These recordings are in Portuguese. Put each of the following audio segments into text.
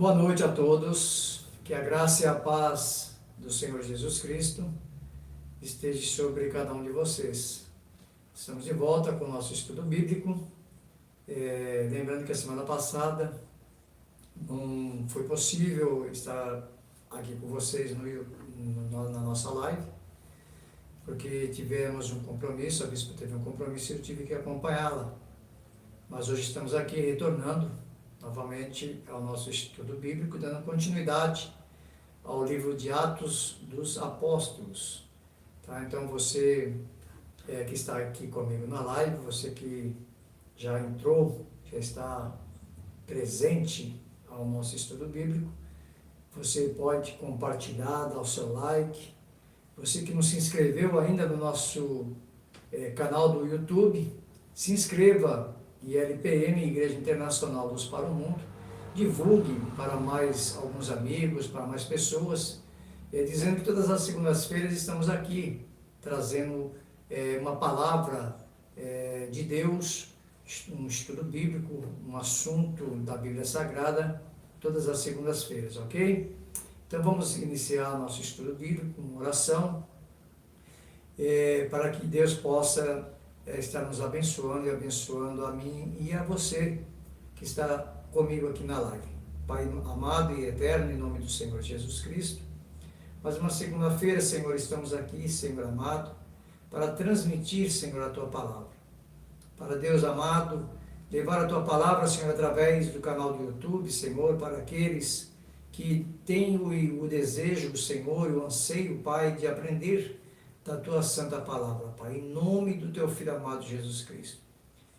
Boa noite a todos, que a graça e a paz do Senhor Jesus Cristo esteja sobre cada um de vocês. Estamos de volta com o nosso estudo bíblico, lembrando que a semana passada não foi possível estar aqui com vocês na nossa live, porque tivemos um compromisso, a bispa teve um compromisso e eu tive que acompanhá-la. Mas hoje estamos aqui retornando novamente ao nosso estudo bíblico, dando continuidade ao livro de Atos dos Apóstolos. Tá? Então você que está aqui comigo na live, você que já entrou, já está presente ao nosso estudo bíblico, você pode compartilhar, dar o seu like. Você que não se inscreveu ainda no nosso canal do YouTube, se inscreva. ILPM, Igreja Internacional Luz para o Mundo, divulgue para mais alguns amigos, para mais pessoas, dizendo que todas as segundas-feiras estamos aqui, trazendo uma palavra de Deus, um estudo bíblico, um assunto da Bíblia Sagrada, todas as segundas-feiras, ok? Então vamos iniciar nosso estudo bíblico com uma oração, para que Deus possa estar nos abençoando e abençoando a mim e a você que está comigo aqui na live. Pai amado e eterno, em nome do Senhor Jesus Cristo, mais uma segunda-feira, Senhor, estamos aqui, Senhor amado, para transmitir, Senhor, a Tua palavra. Para Deus amado, levar a Tua palavra, Senhor, através do canal do YouTube, Senhor, para aqueles que têm o desejo, Senhor, e o anseio, Pai, de aprender da Tua santa palavra, Pai, em nome do Teu Filho amado Jesus Cristo.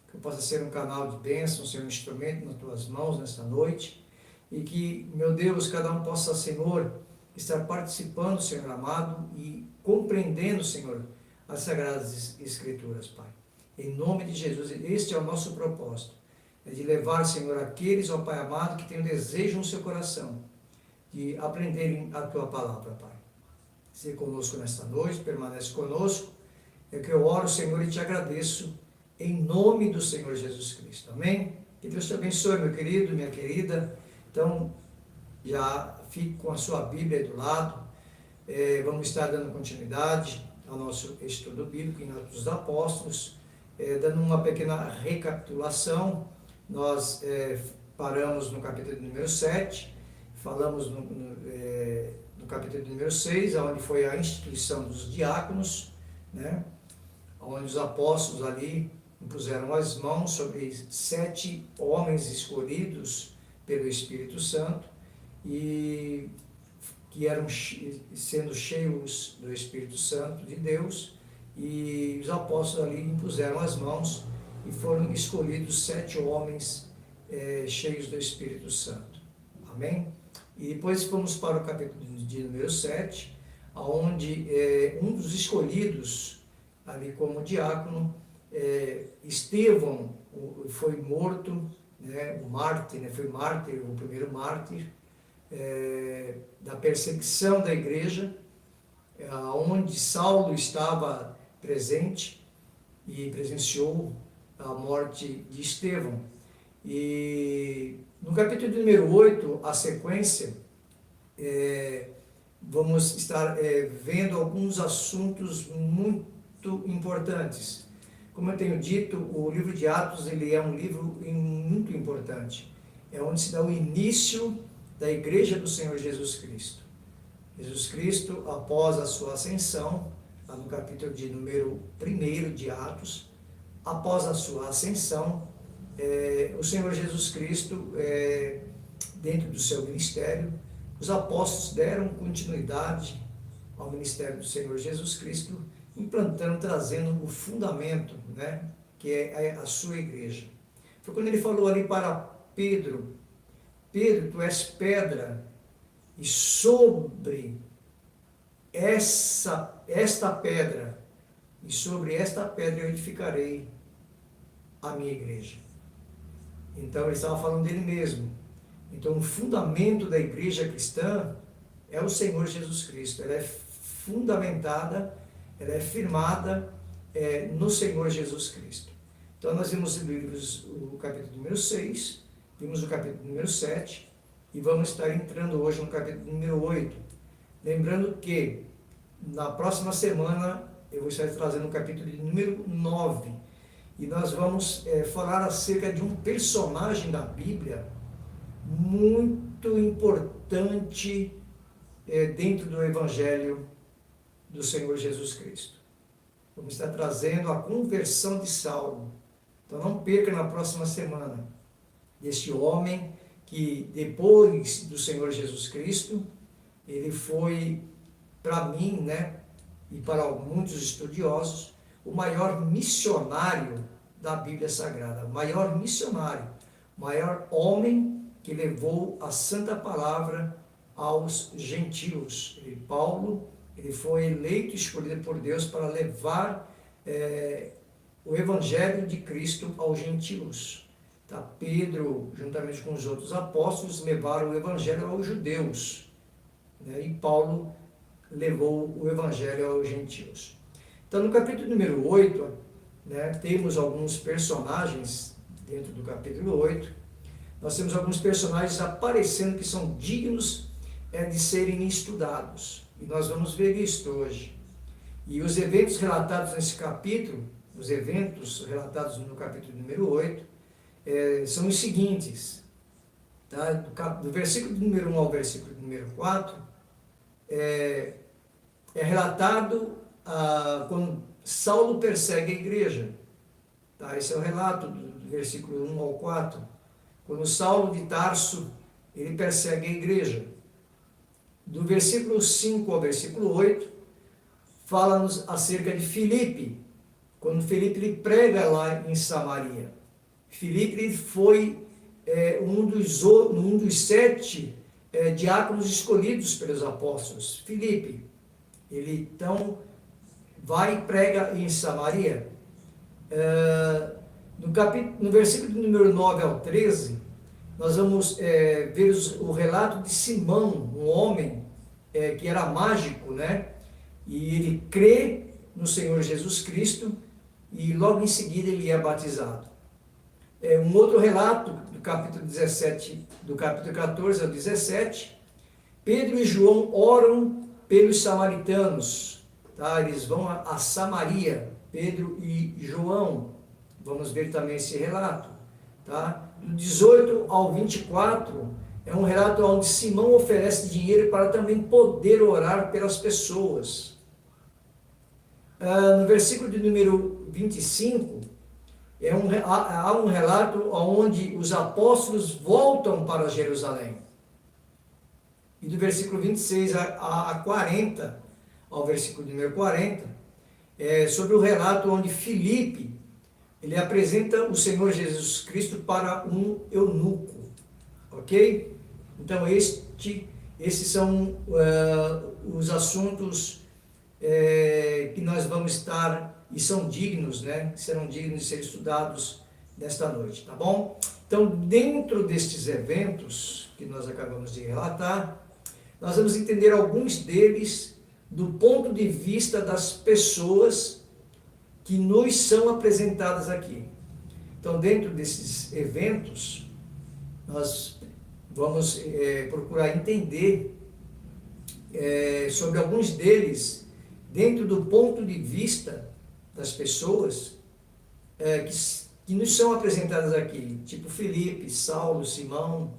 Que eu possa ser um canal de bênção, ser um instrumento nas Tuas mãos nesta noite, e que, meu Deus, cada um possa, Senhor, estar participando, Senhor amado, e compreendendo, Senhor, as Sagradas Escrituras, Pai. Em nome de Jesus, este é o nosso propósito, é de levar, Senhor, aqueles, ó Pai amado, que têm o desejo no seu coração, de aprenderem a Tua palavra, Pai. Seja conosco nesta noite, permanece conosco, é que eu oro, Senhor, e te agradeço, em nome do Senhor Jesus Cristo, amém? Que Deus te abençoe, meu querido, minha querida. Então, já fique com a sua Bíblia aí do lado, vamos estar dando continuidade ao nosso estudo bíblico em Atos dos Apóstolos, dando uma pequena recapitulação. Nós paramos no capítulo número 7, falamos no capítulo número 6, onde foi a instituição dos diáconos, né? Onde os apóstolos ali impuseram as mãos sobre 7 homens escolhidos pelo Espírito Santo, e que eram sendo cheios do Espírito Santo de Deus, e os apóstolos ali impuseram as mãos e foram escolhidos 7 homens cheios do Espírito Santo. Amém? E depois fomos para o capítulo de número 7, onde um dos escolhidos ali como diácono, Estevão, foi morto, né, o mártir, né, foi mártir, o primeiro mártir da perseguição da igreja, onde Saulo estava presente e presenciou a morte de Estevão. E no capítulo número 8, a sequência, vamos estar vendo alguns assuntos muito importantes. Como eu tenho dito, o livro de Atos ele é um livro muito importante. É onde se dá o início da igreja do Senhor Jesus Cristo. Jesus Cristo, após a sua ascensão, lá no capítulo de número 1 de Atos, após a sua ascensão, o Senhor Jesus Cristo, dentro do seu ministério, os apóstolos deram continuidade ao ministério do Senhor Jesus Cristo, implantando, trazendo o fundamento, né, que é a sua igreja. Foi quando ele falou ali para Pedro: Pedro, tu és pedra, e sobre esta pedra, e sobre esta pedra eu edificarei a minha igreja. Então ele estava falando dele mesmo. Então o fundamento da igreja cristã é o Senhor Jesus Cristo. Ela é fundamentada, ela é firmada no Senhor Jesus Cristo. Então nós vimos o capítulo número 6, vimos o capítulo número 7, e vamos estar entrando hoje no capítulo número 8. Lembrando que na próxima semana eu vou estar trazendo o capítulo número 9 e nós vamos falar acerca de um personagem da Bíblia muito importante dentro do Evangelho do Senhor Jesus Cristo. Vamos estar trazendo a conversão de Saulo. Então não perca na próxima semana este homem que depois do Senhor Jesus Cristo, ele foi, para mim, e para muitos estudiosos, o maior missionário da Bíblia Sagrada, o maior missionário, o maior homem que levou a santa palavra aos gentios. Paulo, ele foi eleito e escolhido por Deus para levar o Evangelho de Cristo aos gentios. Tá? Pedro, juntamente com os outros apóstolos, levaram o Evangelho aos judeus, e Paulo levou o Evangelho aos gentios. Então, no capítulo número 8, temos alguns personagens dentro do capítulo 8. Nós temos alguns personagens aparecendo que são dignos de serem estudados. E nós vamos ver isso hoje. E os eventos relatados nesse capítulo, os eventos relatados no capítulo número 8, são os seguintes. Tá? Do versículo número 1 ao versículo número 4, é relatado quando Saulo persegue a igreja. Tá? Esse é o relato do versículo 1 ao 4. Quando Saulo de Tarso, ele persegue a igreja. Do versículo 5 ao versículo 8, fala-nos acerca de Filipe, quando Filipe ele prega lá em Samaria. Filipe ele foi um dos 7 diáconos escolhidos pelos apóstolos. Filipe, ele então vai e prega em Samaria. No versículo número 9 ao 13, nós vamos ver o relato de Simão, um homem que era mágico, e ele crê no Senhor Jesus Cristo e logo em seguida ele é batizado. Um outro relato do capítulo 17, do capítulo 14 ao 17, Pedro e João oram pelos samaritanos, tá? Eles vão a Samaria, Pedro e João, vamos ver também esse relato, tá? Do 18 ao 24, é um relato onde Simão oferece dinheiro para também poder orar pelas pessoas. No versículo de número 25, há um relato onde os apóstolos voltam para Jerusalém. E do versículo 26 a 40, ao versículo número 40, sobre o relato onde Filipe, ele apresenta o Senhor Jesus Cristo para um eunuco. Ok? Então, esses são os assuntos que nós vamos estar, e são dignos, serão dignos de ser estudados nesta noite, tá bom? Então, dentro destes eventos que nós acabamos de relatar, nós vamos entender alguns deles do ponto de vista das pessoas que nos são apresentadas aqui. Então, dentro desses eventos, nós vamos procurar entender sobre alguns deles dentro do ponto de vista das pessoas que nos são apresentadas aqui, tipo Filipe, Saulo, Simão.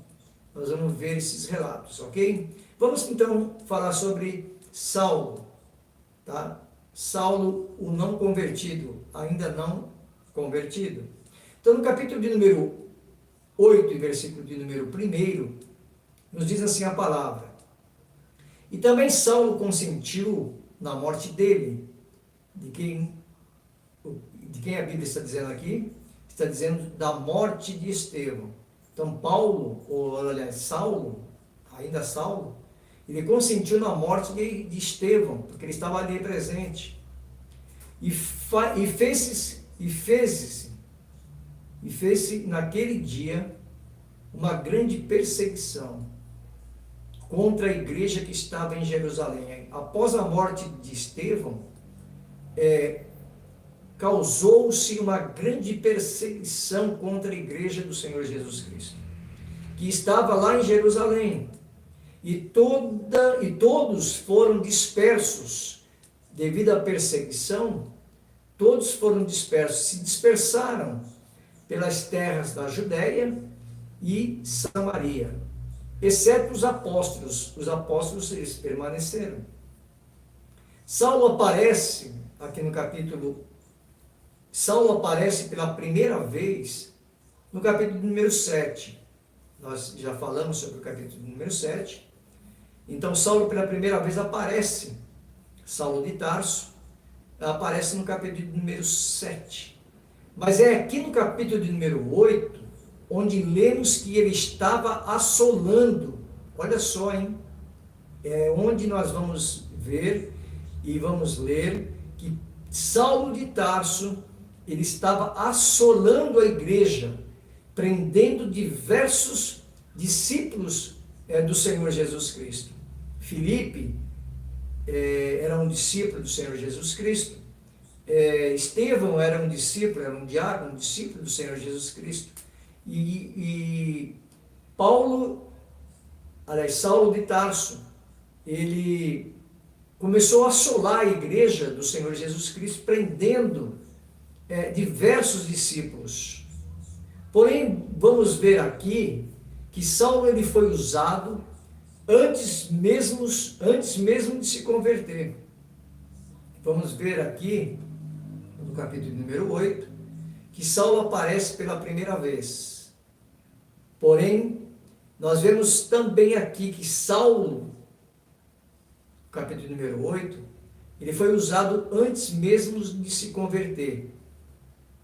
Nós vamos ver esses relatos, ok? Vamos então falar sobre Saulo, tá? Saulo, o não convertido, ainda não convertido. Então, no capítulo de número 8, versículo de número 1, nos diz assim a palavra: e também Saulo consentiu na morte dele. De quem a Bíblia está dizendo aqui? Está dizendo da morte de Estevão. Então, Saulo, ainda Saulo, ele consentiu na morte de Estevão, porque ele estava ali presente. E fez-se naquele dia uma grande perseguição contra a igreja que estava em Jerusalém. Após a morte de Estevão, causou-se uma grande perseguição contra a igreja do Senhor Jesus Cristo, que estava lá em Jerusalém. E todos foram dispersos devido à perseguição. Todos foram dispersos, se dispersaram pelas terras da Judéia e Samaria, exceto os apóstolos. Os apóstolos, eles permaneceram. Saulo aparece aqui no capítulo. Saulo aparece pela primeira vez no capítulo número 7. Nós já falamos sobre o capítulo número 7. Então, Saulo pela primeira vez aparece. Saulo de Tarso aparece no capítulo número 7. Mas é aqui no capítulo de número 8, onde lemos que ele estava assolando. Olha só, hein? É onde nós vamos ver e vamos ler que Saulo de Tarso, ele estava assolando a igreja, prendendo diversos discípulos do Senhor Jesus Cristo. Filipe era um discípulo do Senhor Jesus Cristo. Estevão era um discípulo, era um diácono, um discípulo do Senhor Jesus Cristo. E Saulo de Tarso, ele começou a assolar a igreja do Senhor Jesus Cristo, prendendo diversos discípulos. Porém, vamos ver aqui que Saulo ele foi usado antes mesmo de se converter. Vamos ver aqui, no capítulo número 8, que Saulo aparece pela primeira vez. Porém, nós vemos também aqui que Saulo, capítulo número 8, ele foi usado antes mesmo de se converter,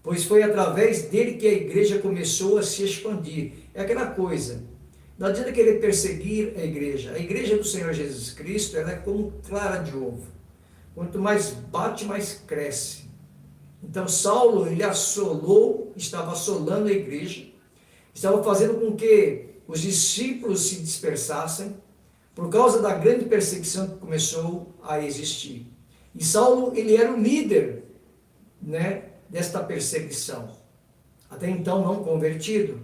pois foi através dele que a igreja começou a se expandir. É aquela coisa, não adianta querer perseguir a igreja do Senhor Jesus Cristo, ela é como clara de ovo, quanto mais bate, mais cresce. Então Saulo, ele estava assolando a igreja, estava fazendo com que os discípulos se dispersassem, por causa da grande perseguição que começou a existir. E Saulo, ele era o líder, desta perseguição, até então não convertido,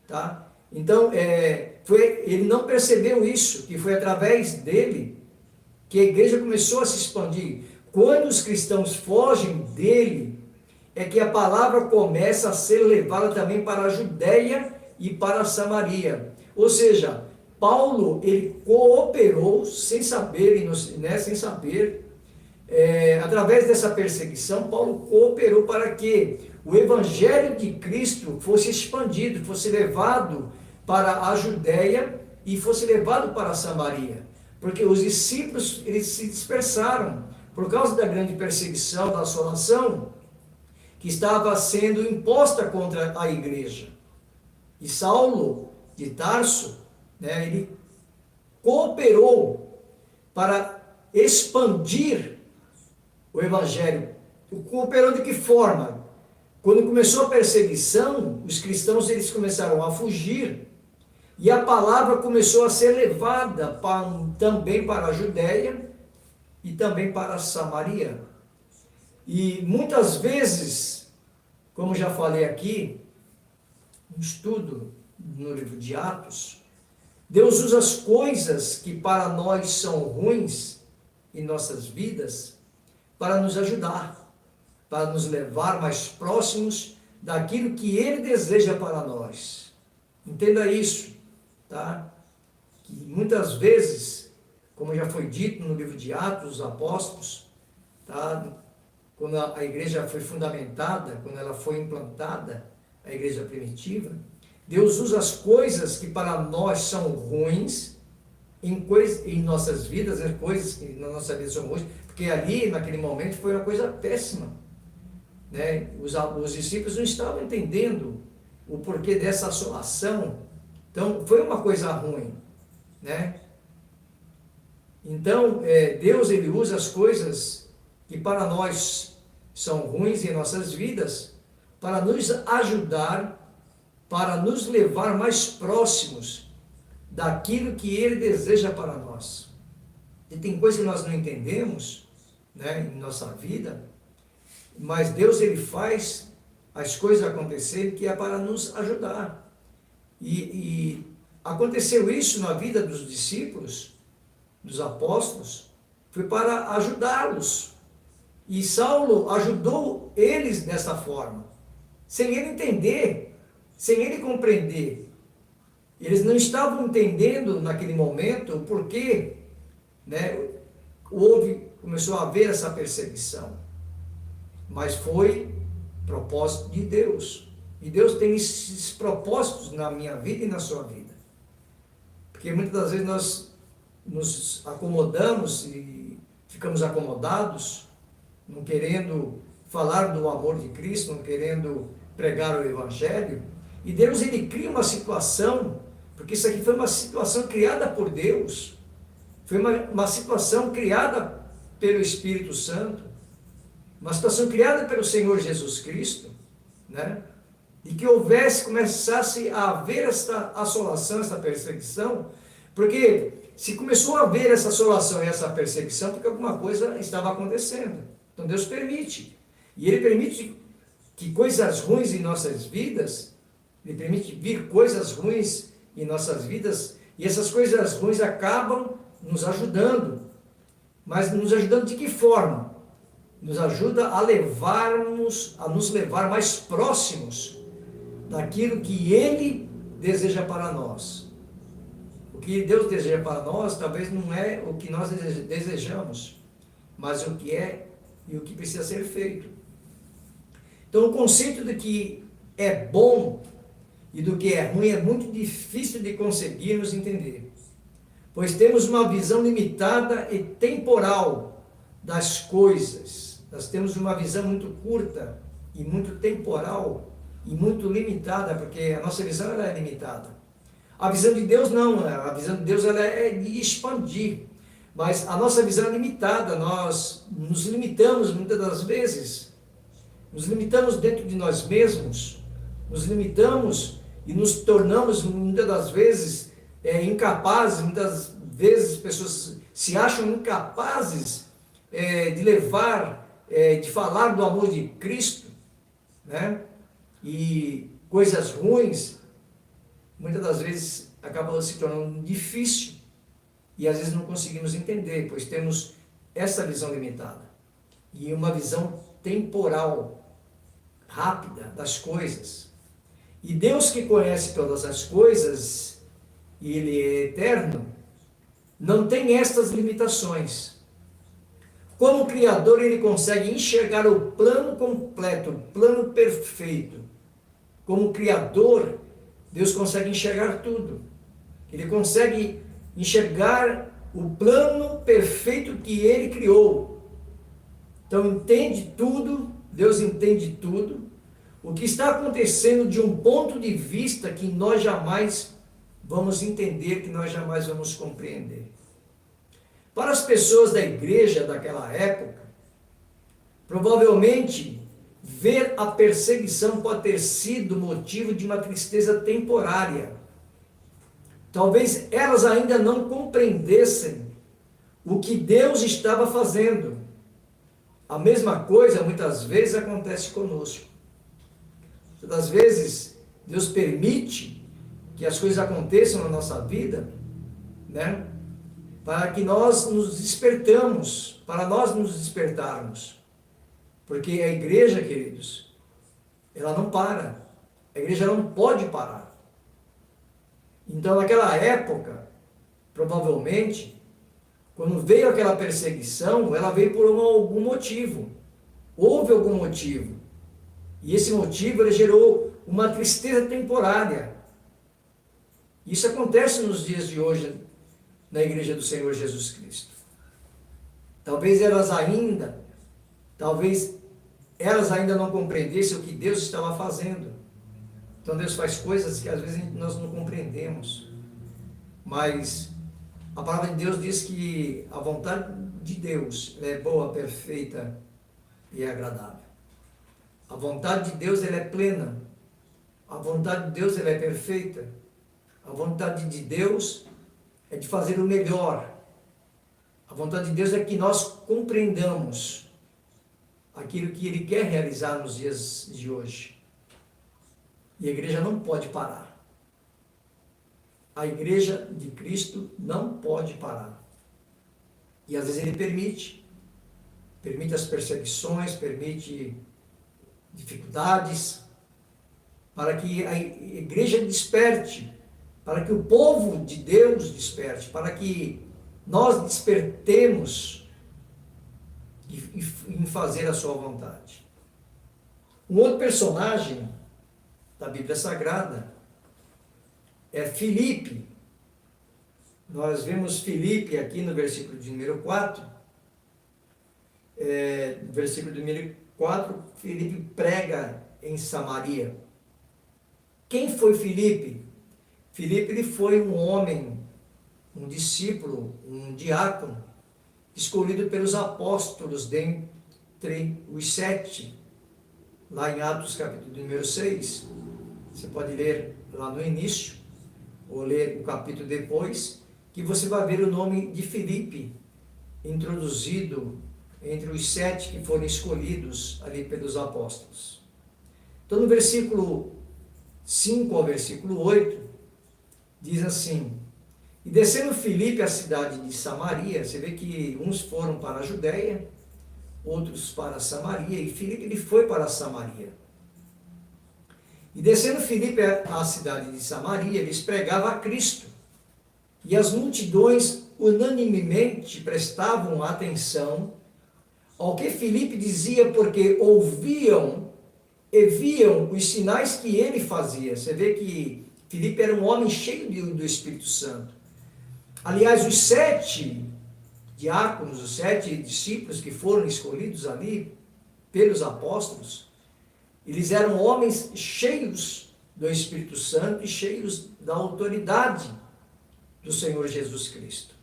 tá? Então, ele não percebeu isso, que foi através dele que a igreja começou a se expandir. Quando os cristãos fogem dele, é que a palavra começa a ser levada também para a Judéia e para a Samaria. Ou seja, Paulo, ele cooperou sem saber, através dessa perseguição, Paulo cooperou para que o evangelho de Cristo fosse expandido, fosse levado para a Judéia e fosse levado para a Samaria. Porque os discípulos, eles se dispersaram por causa da grande perseguição, da assolação que estava sendo imposta contra a igreja. E Saulo de Tarso, ele cooperou para expandir o evangelho. Cooperou de que forma? Quando começou a perseguição, os cristãos eles começaram a fugir e a palavra começou a ser levada também para a Judéia e também para a Samaria. E muitas vezes, como já falei aqui, no estudo no livro de Atos, Deus usa as coisas que para nós são ruins em nossas vidas para nos ajudar, para nos levar mais próximos daquilo que Ele deseja para nós. Entenda isso, tá? Que muitas vezes, como já foi dito no livro de Atos dos Apóstolos, tá? Quando a igreja foi fundamentada, quando ela foi implantada, a igreja primitiva, Deus usa as coisas que para nós são ruins em nossas vidas, coisas que na nossa vida são ruins, porque ali, naquele momento, foi uma coisa péssima. Os discípulos não estavam entendendo o porquê dessa assolação. Então, foi uma coisa ruim. Então, Deus ele usa as coisas que para nós são ruins em nossas vidas para nos ajudar, para nos levar mais próximos daquilo que Ele deseja para nós. E tem coisas que nós não entendemos, em nossa vida, mas Deus ele faz as coisas acontecerem que é para nos ajudar. E aconteceu isso na vida dos discípulos, dos apóstolos, foi para ajudá-los. E Saulo ajudou eles dessa forma, sem ele entender, sem ele compreender. Eles não estavam entendendo naquele momento o porquê, né, começou a haver essa perseguição. Mas foi propósito de Deus. E Deus tem esses propósitos na minha vida e na sua vida. Porque muitas das vezes nós nos acomodamos e ficamos acomodados, não querendo falar do amor de Cristo, não querendo pregar o Evangelho. E Deus, ele cria uma situação, porque isso aqui foi uma situação criada por Deus, foi uma situação criada pelo Espírito Santo, uma situação criada pelo Senhor Jesus Cristo, né? E que começasse a haver esta assolação, esta perseguição, porque se começou a haver essa assolação e essa perseguição, porque alguma coisa estava acontecendo. Então Deus permite, e Ele permite que coisas ruins em nossas vidas, Ele permite vir coisas ruins em nossas vidas, e essas coisas ruins acabam nos ajudando. Mas nos ajudando de que forma? Nos ajuda a nos levar mais próximos daquilo que Ele deseja para nós. O que Deus deseja para nós talvez não é o que nós desejamos, mas o que é e o que precisa ser feito. Então o conceito de que é bom e do que é ruim é muito difícil de conseguirmos entender, pois temos uma visão limitada e temporal das coisas. Nós temos uma visão muito curta e muito temporal e muito limitada, porque a nossa visão ela é limitada. A visão de Deus não, a visão de Deus ela é de expandir, mas a nossa visão é limitada, nós nos limitamos muitas das vezes, nos limitamos dentro de nós mesmos, nos limitamos e nos tornamos muitas das vezes incapazes, muitas vezes as pessoas se acham incapazes de levar, de falar do amor de Cristo, né? E coisas ruins, muitas das vezes acabam se tornando difícil e às vezes não conseguimos entender, pois temos essa visão limitada e uma visão temporal, rápida das coisas. E Deus, que conhece todas as coisas, e Ele é eterno, não tem estas limitações. Como Criador, Ele consegue enxergar o plano completo, o plano perfeito. Como Criador, Deus consegue enxergar tudo. Ele consegue enxergar o plano perfeito que Ele criou. Então entende tudo, Deus entende tudo. O que está acontecendo de um ponto de vista que nós jamais vamos entender, que nós jamais vamos compreender. Para as pessoas da igreja daquela época, provavelmente ver a perseguição pode ter sido motivo de uma tristeza temporária. Talvez elas ainda não compreendessem o que Deus estava fazendo. A mesma coisa muitas vezes acontece conosco. Muitas vezes Deus permite que as coisas aconteçam na nossa vida, né? Para que nós nos despertamos, para nós nos despertarmos. Porque a igreja, queridos, ela não para. A igreja não pode parar. Então, naquela época, provavelmente, quando veio aquela perseguição, ela veio por algum motivo. Houve algum motivo. E esse motivo ele gerou uma tristeza temporária. Isso acontece nos dias de hoje na igreja do Senhor Jesus Cristo. Talvez elas ainda não compreendessem o que Deus estava fazendo. Então Deus faz coisas que às vezes nós não compreendemos. Mas a palavra de Deus diz que a vontade de Deus é boa, perfeita e agradável. A vontade de Deus ela é plena. A vontade de Deus ela é perfeita. A vontade de Deus é de fazer o melhor. A vontade de Deus é que nós compreendamos aquilo que Ele quer realizar nos dias de hoje. E a igreja não pode parar. a igreja de Cristo não pode parar. E às vezes ele permite as perseguições, permite dificuldades, para que a igreja desperte, para que o povo de Deus desperte, para que nós despertemos em fazer a sua vontade. Um outro personagem da Bíblia Sagrada é Filipe. Nós vemos Filipe aqui no versículo de número 4. No versículo de número 4, Filipe prega em Samaria. Quem foi Filipe? Filipe ele foi um homem, um discípulo, um diácono, escolhido pelos apóstolos dentre os 7, lá em Atos capítulo número 6. Você pode ler lá no início, ou ler o capítulo depois, que você vai ver o nome de Filipe introduzido entre os 7 que foram escolhidos ali pelos apóstolos. Então, no versículo 5 ao versículo 8, diz assim: e descendo Filipe à cidade de Samaria, você vê que uns foram para a Judéia, outros para Samaria, e Filipe ele foi para Samaria. E descendo Filipe à cidade de Samaria, eles pregavam a Cristo, e as multidões unanimemente prestavam atenção ao que Filipe dizia, porque ouviam e viam os sinais que ele fazia. Você vê que Filipe era um homem cheio do Espírito Santo. Aliás, os 7 diáconos, os 7 discípulos que foram escolhidos ali pelos apóstolos, eles eram homens cheios do Espírito Santo e cheios da autoridade do Senhor Jesus Cristo.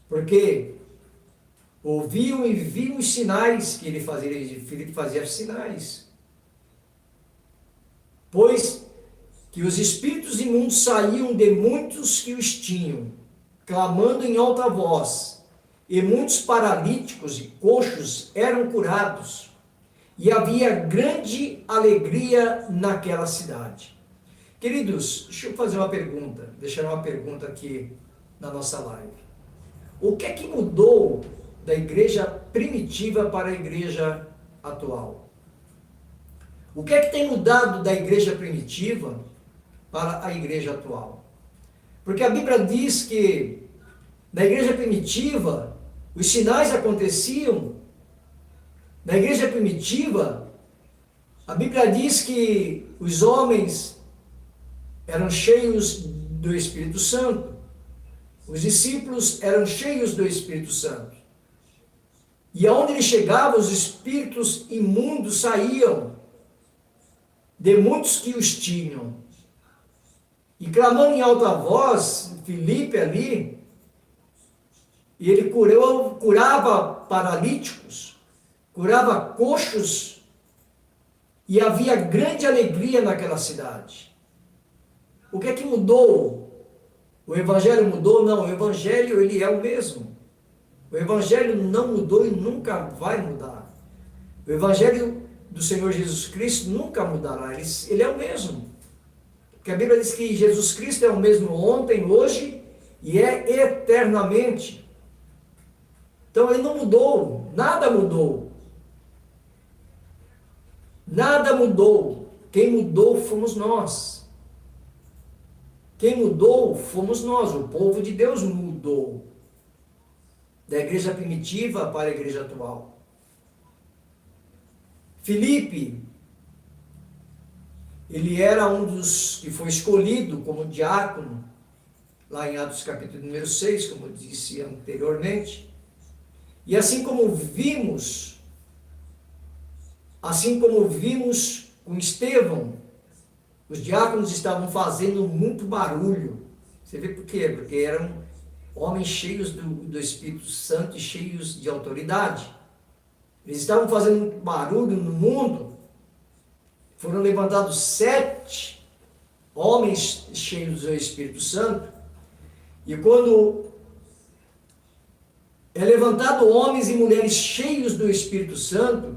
Porque ouviam e viam os sinais que ele fazia, Filipe fazia sinais. Pois que os espíritos imundos saíam de muitos que os tinham, clamando em alta voz, e muitos paralíticos e coxos eram curados, e havia grande alegria naquela cidade. Queridos, deixa eu fazer uma pergunta, deixar uma pergunta aqui na nossa live. O que é que mudou da igreja primitiva para a igreja atual? O que é que tem mudado da igreja primitiva para a igreja atual? Porque a Bíblia diz que na igreja primitiva os sinais aconteciam. Na igreja primitiva, a Bíblia diz que os homens eram cheios do Espírito Santo. Os discípulos eram cheios do Espírito Santo. E aonde ele chegava, os espíritos imundos saíam de muitos que os tinham. E clamando em alta voz, Filipe ali, e ele curava paralíticos, curava coxos, e havia grande alegria naquela cidade. O que é que mudou? O evangelho mudou? Não, o evangelho ele é o mesmo. O evangelho não mudou e nunca vai mudar. O evangelho do Senhor Jesus Cristo nunca mudará, ele é o mesmo. Porque a Bíblia diz que Jesus Cristo é o mesmo ontem, hoje e é eternamente. Então ele não mudou, nada mudou. Nada mudou. Quem mudou fomos nós. Quem mudou fomos nós, o povo de Deus mudou. Da igreja primitiva para a igreja atual. Filipe, ele era um dos que foi escolhido como diácono, lá em Atos capítulo número 6, como eu disse anteriormente. E assim como vimos com Estevão, os diáconos estavam fazendo muito barulho. Você vê por quê? Porque eram homens cheios do Espírito Santo e cheios de autoridade. Eles estavam fazendo muito barulho no mundo. Foram levantados 7 homens cheios do Espírito Santo. E quando é levantado homens e mulheres cheios do Espírito Santo,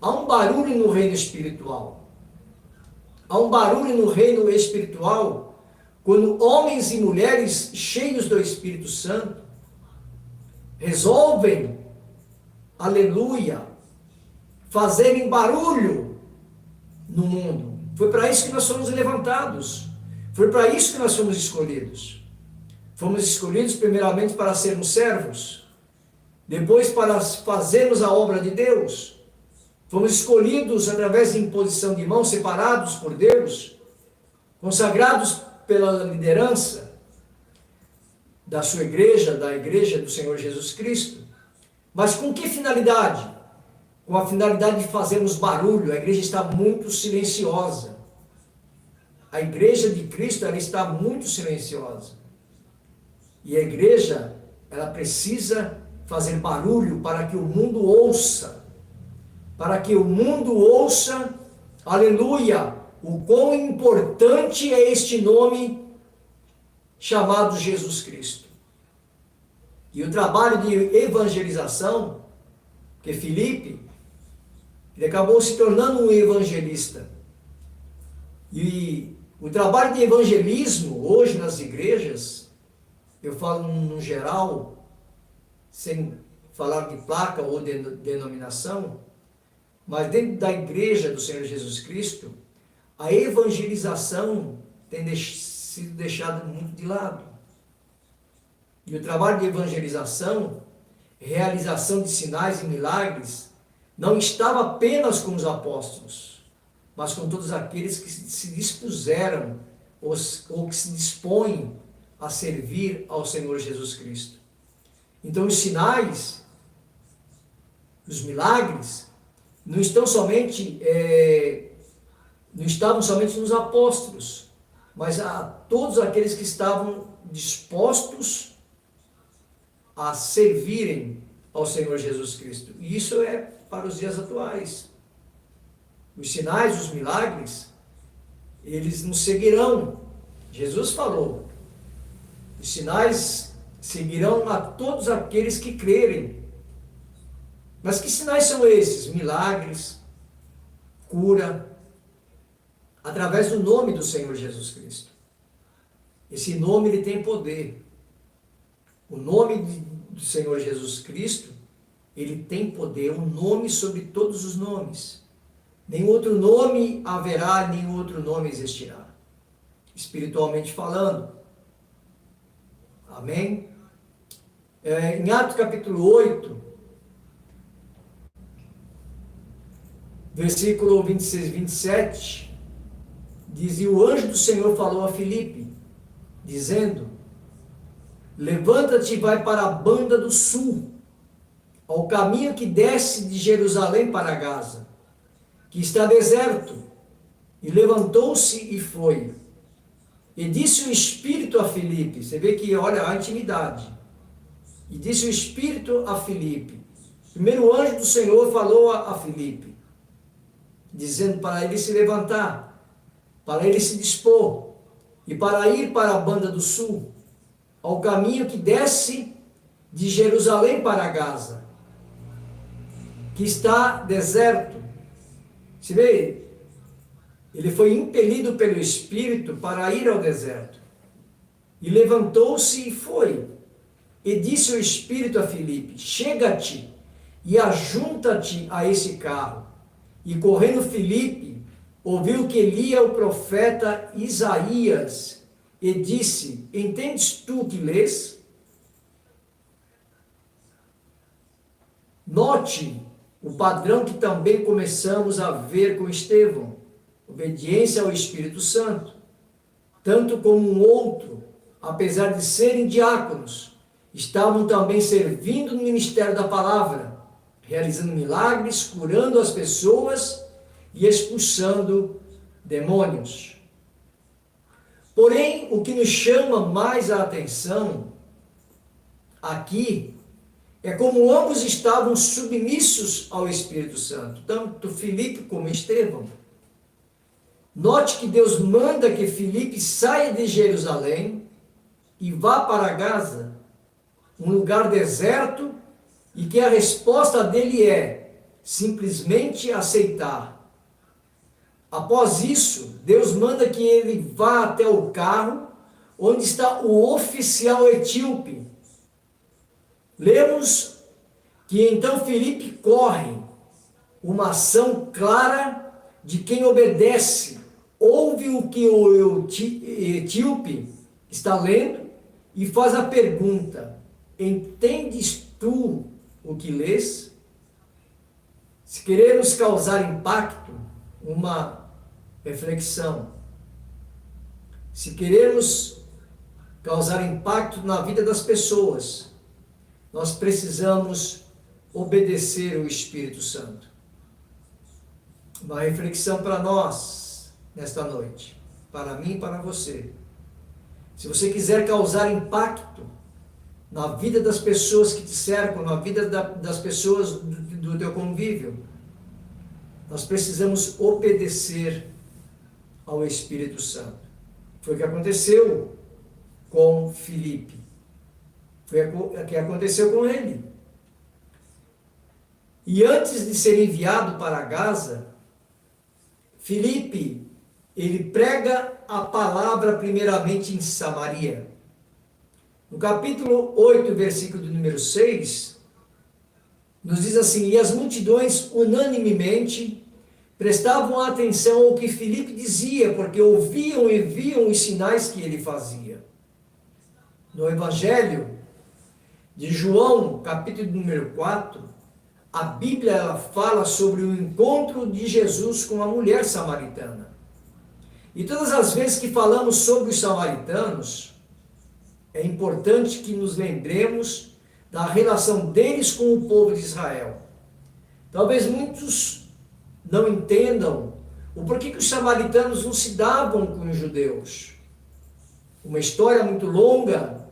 há um barulho no reino espiritual. Há um barulho no reino espiritual, quando homens e mulheres cheios do Espírito Santo resolvem, aleluia, fazerem barulho no mundo. Foi para isso que nós fomos levantados. Foi para isso que nós fomos escolhidos. Fomos escolhidos primeiramente para sermos servos, depois para fazermos a obra de Deus. Fomos escolhidos através de imposição de mãos, separados por Deus, consagrados pela liderança da sua igreja, da igreja do Senhor Jesus Cristo. Mas com que finalidade? Com a finalidade de fazermos barulho. A igreja está muito silenciosa. A igreja de Cristo, ela está muito silenciosa. E a igreja, ela precisa fazer barulho para que o mundo ouça. Para que o mundo ouça, aleluia, o quão importante é este nome chamado Jesus Cristo. E o trabalho de evangelização, que Filipe, ele acabou se tornando um evangelista. E o trabalho de evangelismo hoje nas igrejas, eu falo no geral, sem falar de placa ou de denominação, mas dentro da igreja do Senhor Jesus Cristo, a evangelização tem sido deixada muito de lado. E o trabalho de evangelização, realização de sinais e milagres, não estava apenas com os apóstolos, mas com todos aqueles que se dispuseram ou que se dispõem a servir ao Senhor Jesus Cristo. Então os sinais, os milagres, não estavam somente nos apóstolos, mas a todos aqueles que estavam dispostos a servirem ao Senhor Jesus Cristo. E isso é para os dias atuais. Os sinais, os milagres, eles nos seguirão. Jesus falou, os sinais seguirão a todos aqueles que crerem. Mas que sinais são esses? Milagres, cura, através do nome do Senhor Jesus Cristo. Esse nome, ele tem poder. O nome do Senhor Jesus Cristo, ele tem poder, um nome sobre todos os nomes. Nenhum outro nome haverá, nenhum outro nome existirá. Espiritualmente falando. Amém? Em Atos capítulo 8, versículo 26 e 27, diz: e o anjo do Senhor falou a Filipe, dizendo: levanta-te e vai para a banda do sul, ao caminho que desce de Jerusalém para Gaza, que está deserto. E levantou-se e foi. E disse o Espírito a Filipe, você vê que, olha, a intimidade. E disse o Espírito a Filipe, primeiro o anjo do Senhor falou a Filipe, dizendo para ele se levantar, para ele se dispor, e para ir para a banda do sul, ao caminho que desce de Jerusalém para Gaza, que está deserto. Se vê, ele foi impelido pelo Espírito para ir ao deserto. E levantou-se e foi. E disse o Espírito a Filipe: chega-te e ajunta-te a esse carro. E correndo Filipe, ouviu que lia o profeta Isaías, e disse: entendes tu que lês? Note o padrão que também começamos a ver com Estevão: obediência ao Espírito Santo. Tanto como um outro, apesar de serem diáconos, estavam também servindo no ministério da palavra, realizando milagres, curando as pessoas e expulsando demônios. Porém, o que nos chama mais a atenção aqui é como ambos estavam submissos ao Espírito Santo, tanto Filipe como Estevão. Note que Deus manda que Filipe saia de Jerusalém e vá para Gaza, um lugar deserto, e que a resposta dele é simplesmente aceitar. Após isso, Deus manda que ele vá até o carro onde está o oficial etíope. Lemos que então Filipe corre, uma ação clara de quem obedece, ouve o que o etíope está lendo e faz a pergunta: entendes tu o que lês? Se queremos causar impacto, uma reflexão. Se queremos causar impacto na vida das pessoas, nós precisamos obedecer o Espírito Santo. Uma reflexão para nós nesta noite, para mim e para você. Se você quiser causar impacto na vida das pessoas que te cercam, na vida das pessoas do teu convívio, nós precisamos obedecer ao Espírito Santo. Foi o que aconteceu com Filipe. Foi o que aconteceu com ele. E antes de ser enviado para Gaza, Filipe, ele prega a palavra primeiramente em Samaria. No capítulo 8, versículo de número 6, nos diz assim: e as multidões unanimemente prestavam atenção ao que Filipe dizia, porque ouviam e viam os sinais que ele fazia. No Evangelho de João, capítulo número 4, a Bíblia ela fala sobre o encontro de Jesus com a mulher samaritana. E todas as vezes que falamos sobre os samaritanos, é importante que nos lembremos da relação deles com o povo de Israel. Talvez muitos não entendam o porquê que os samaritanos não se davam com os judeus. Uma história muito longa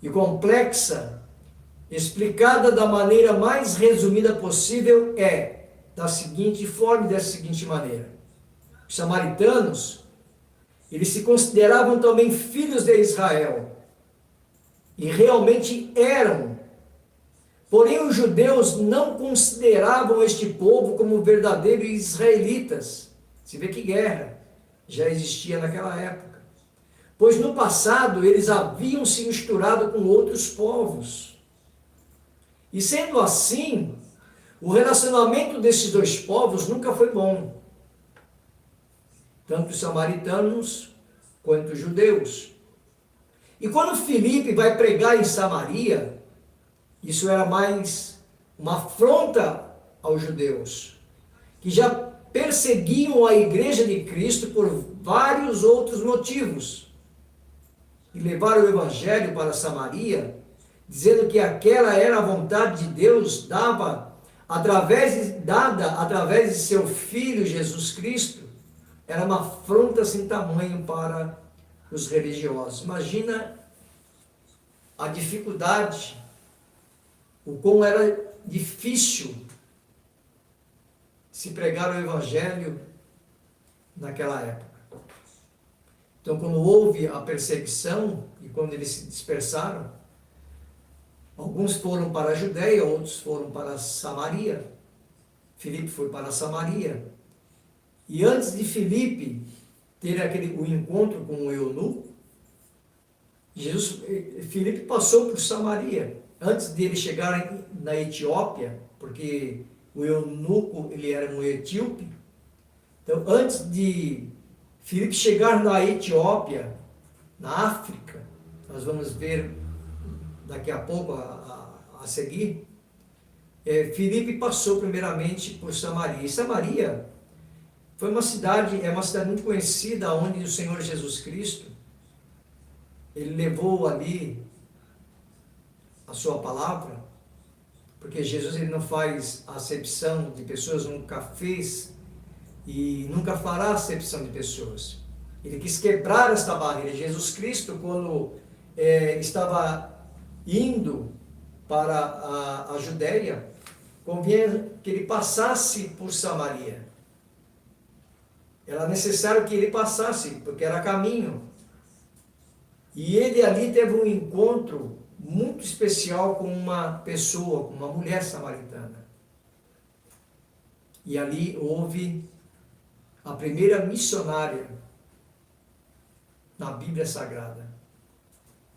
e complexa, explicada da maneira mais resumida possível, é da seguinte forma e dessa seguinte maneira. Os samaritanos, eles se consideravam também filhos de Israel, e realmente eram. Porém, os judeus não consideravam este povo como verdadeiros israelitas. Se vê que guerra já existia naquela época. Pois no passado eles haviam se misturado com outros povos. E sendo assim, o relacionamento desses dois povos nunca foi bom. Tanto os samaritanos quanto os judeus. E quando Filipe vai pregar em Samaria, isso era mais uma afronta aos judeus, que já perseguiam a igreja de Cristo por vários outros motivos. E levaram o evangelho para Samaria, dizendo que aquela era a vontade de Deus, dada através de seu Filho Jesus Cristo, era uma afronta sem tamanho para os religiosos. Imagina a dificuldade, o quão era difícil se pregar o evangelho naquela época. Então, quando houve a perseguição e quando eles se dispersaram, alguns foram para a Judéia, outros foram para Samaria. Filipe foi para Samaria. E antes de Filipe ter o encontro com o eunuco, Filipe passou por Samaria. Antes dele chegar na Etiópia, porque o eunuco ele era um etíope. Então, antes de Filipe chegar na Etiópia, na África, nós vamos ver daqui a pouco a seguir, Filipe passou primeiramente por Samaria. E Samaria é uma cidade muito conhecida, onde o Senhor Jesus Cristo, ele levou ali a sua palavra, porque Jesus ele não faz acepção de pessoas, nunca fez e nunca fará acepção de pessoas. Ele quis quebrar esta barreira. Jesus Cristo, quando estava indo para a Judéia, convinha que ele passasse por Samaria. Era necessário que ele passasse, porque era caminho. E ele ali teve um encontro muito especial com uma pessoa, com uma mulher samaritana. E ali houve a primeira missionária na Bíblia Sagrada.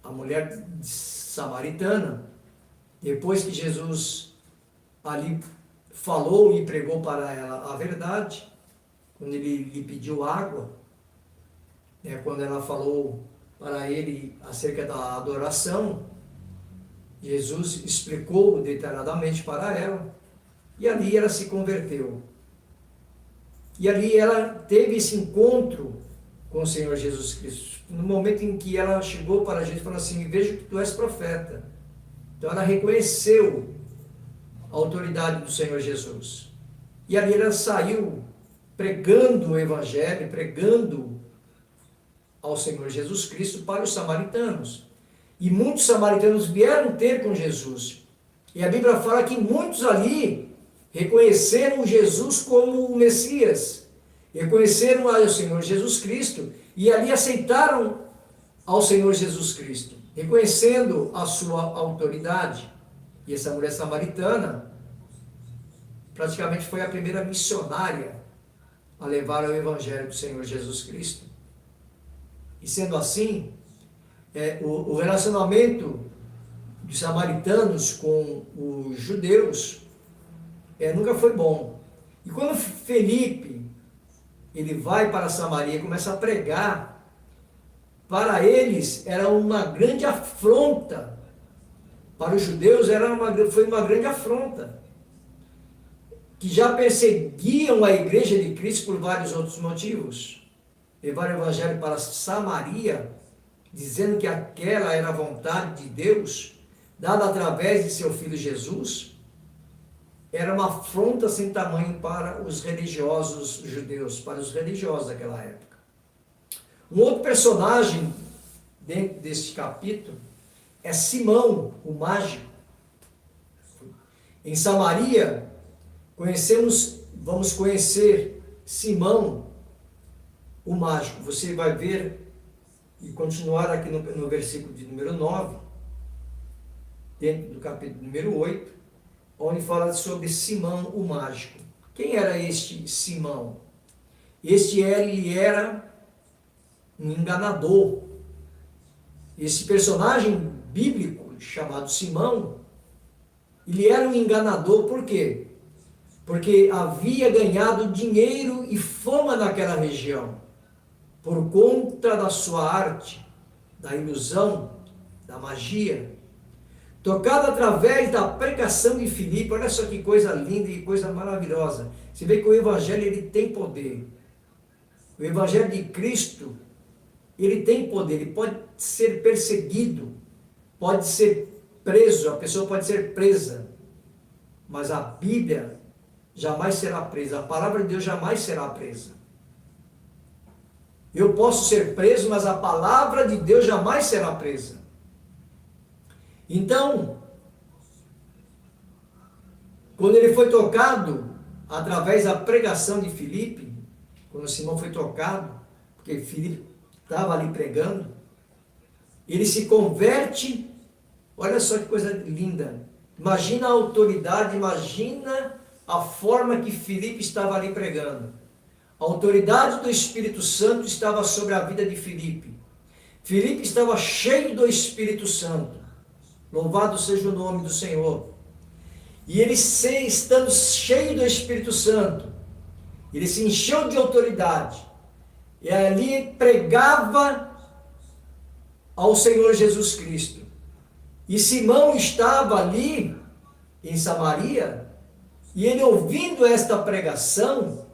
A mulher samaritana, depois que Jesus ali falou e pregou para ela a verdade, quando ele lhe pediu água, né, quando ela falou para ele acerca da adoração, Jesus explicou detalhadamente para ela, e ali ela se converteu. E ali ela teve esse encontro com o Senhor Jesus Cristo. No momento em que ela chegou para Jesus e falou assim: vejo que tu és profeta. Então ela reconheceu a autoridade do Senhor Jesus. E ali ela saiu pregando o Evangelho, pregando ao Senhor Jesus Cristo para os samaritanos. E muitos samaritanos vieram ter com Jesus. E a Bíblia fala que muitos ali reconheceram Jesus como o Messias, reconheceram ao Senhor Jesus Cristo e ali aceitaram ao Senhor Jesus Cristo, reconhecendo a sua autoridade. E essa mulher samaritana praticamente foi a primeira missionária a levar o Evangelho do Senhor Jesus Cristo. E sendo assim, o relacionamento dos samaritanos com os judeus nunca foi bom. E quando Felipe ele vai para Samaria e começa a pregar, para eles era uma grande afronta. Para os judeus foi uma grande afronta. Que já perseguiam a igreja de Cristo por vários outros motivos. Levaram o evangelho para Samaria, dizendo que aquela era a vontade de Deus, dada através de seu filho Jesus, era uma afronta sem tamanho para os religiosos judeus, para os religiosos daquela época. Um outro personagem dentro deste capítulo é Simão, o mágico. Em Samaria, vamos conhecer Simão, o mágico. Você vai ver e continuar aqui no versículo de número 9, dentro do capítulo número 8, onde fala sobre Simão, o mágico. Quem era este Simão? Ele era um enganador. Esse personagem bíblico chamado Simão, ele era um enganador. Por quê? Porque havia ganhado dinheiro e fama naquela região, por conta da sua arte, da ilusão, da magia, tocado através da pregação de Filipe. Olha só que coisa linda e coisa maravilhosa. Você vê que o Evangelho ele tem poder. O Evangelho de Cristo, ele tem poder, ele pode ser perseguido, pode ser preso, a pessoa pode ser presa, mas a Bíblia jamais será presa, a palavra de Deus jamais será presa. Eu posso ser preso, mas a palavra de Deus jamais será presa. Então, quando ele foi tocado através da pregação de Filipe, quando Simão foi tocado, porque Filipe estava ali pregando, ele se converte. Olha só que coisa linda. Imagina a autoridade, imagina a forma que Filipe estava ali pregando. A autoridade do Espírito Santo estava sobre a vida de Filipe. Filipe estava cheio do Espírito Santo. Louvado seja o nome do Senhor. E ele, estando cheio do Espírito Santo, ele se encheu de autoridade. E ali pregava ao Senhor Jesus Cristo. E Simão estava ali em Samaria, e ele ouvindo esta pregação,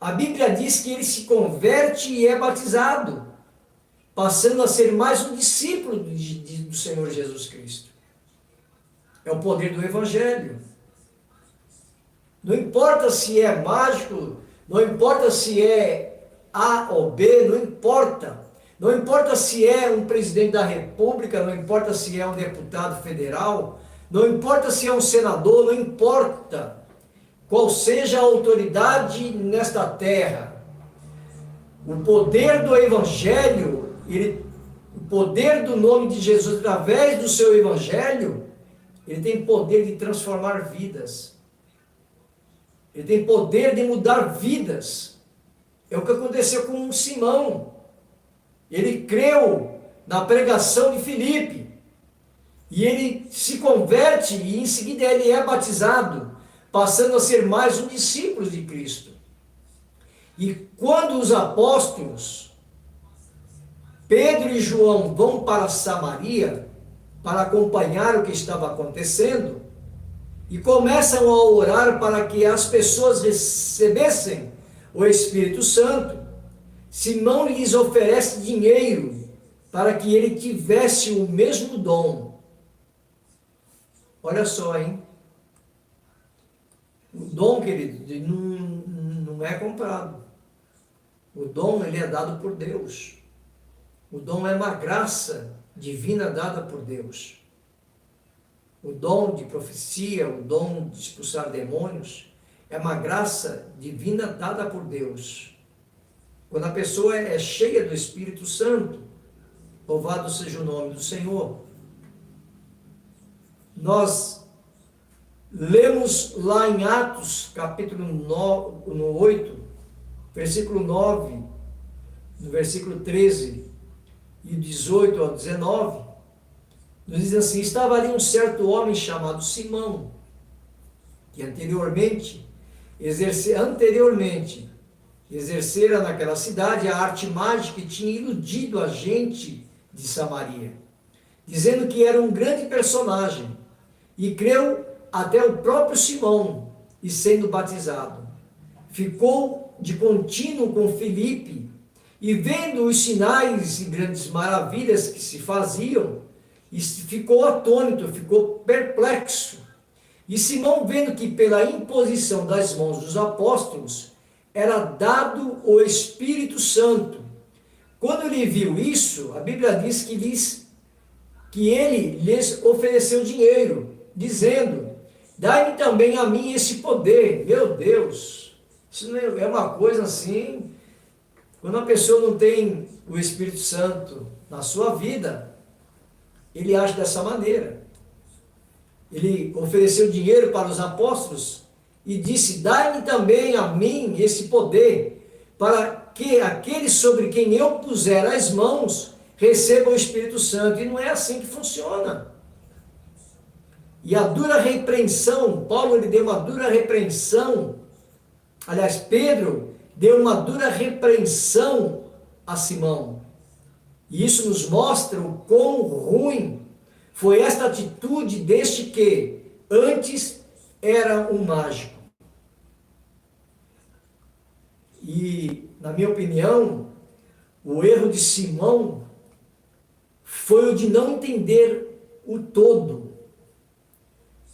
a Bíblia diz que ele se converte e é batizado, passando a ser mais um discípulo do Senhor Jesus Cristo. É o poder do Evangelho. Não importa se é mágico, não importa se é A ou B, não importa. Não importa se é um presidente da República, não importa se é um deputado federal, não importa se é um senador, não importa qual seja a autoridade nesta terra. O poder do Evangelho, o poder do nome de Jesus através do seu Evangelho, ele tem poder de transformar vidas. Ele tem poder de mudar vidas. É o que aconteceu com Simão. Ele creu na pregação de Filipe. E ele se converte e em seguida ele é batizado, passando a ser mais um discípulo de Cristo. E quando os apóstolos, Pedro e João, vão para Samaria para acompanhar o que estava acontecendo e começam a orar para que as pessoas recebessem o Espírito Santo, Simão lhes oferece dinheiro para que ele tivesse o mesmo dom. Olha só, hein? O dom, querido, não é comprado. O dom, ele é dado por Deus. O dom é uma graça divina dada por Deus. O dom de profecia, o dom de expulsar demônios, é uma graça divina dada por Deus. Quando a pessoa é cheia do Espírito Santo, louvado seja o nome do Senhor. Nós lemos lá em Atos, capítulo 8, versículo 9, no versículo 13 e 18 ao 19, nos diz assim: estava ali um certo homem chamado Simão, que anteriormente exercera naquela cidade a arte mágica que tinha iludido a gente de Samaria, dizendo que era um grande personagem, e creu até o próprio Simão, e sendo batizado, ficou de contínuo com Filipe, e vendo os sinais e grandes maravilhas que se faziam, e ficou atônito, ficou perplexo. E Simão, vendo que pela imposição das mãos dos apóstolos era dado o Espírito Santo, quando ele viu isso, a Bíblia diz que ele lhes ofereceu dinheiro, dizendo: dai-me também a mim esse poder. Meu Deus, isso não é uma coisa assim. Quando a pessoa não tem o Espírito Santo na sua vida, ele age dessa maneira. Ele ofereceu dinheiro para os apóstolos e disse: dai-me também a mim esse poder, para que aqueles sobre quem eu puser as mãos recebam o Espírito Santo. E não é assim que funciona. E a dura repreensão, Paulo ele deu uma dura repreensão, aliás, Pedro deu uma dura repreensão a Simão. E isso nos mostra o quão ruim foi esta atitude deste que antes era um mágico. E, na minha opinião, o erro de Simão foi o de não entender o todo.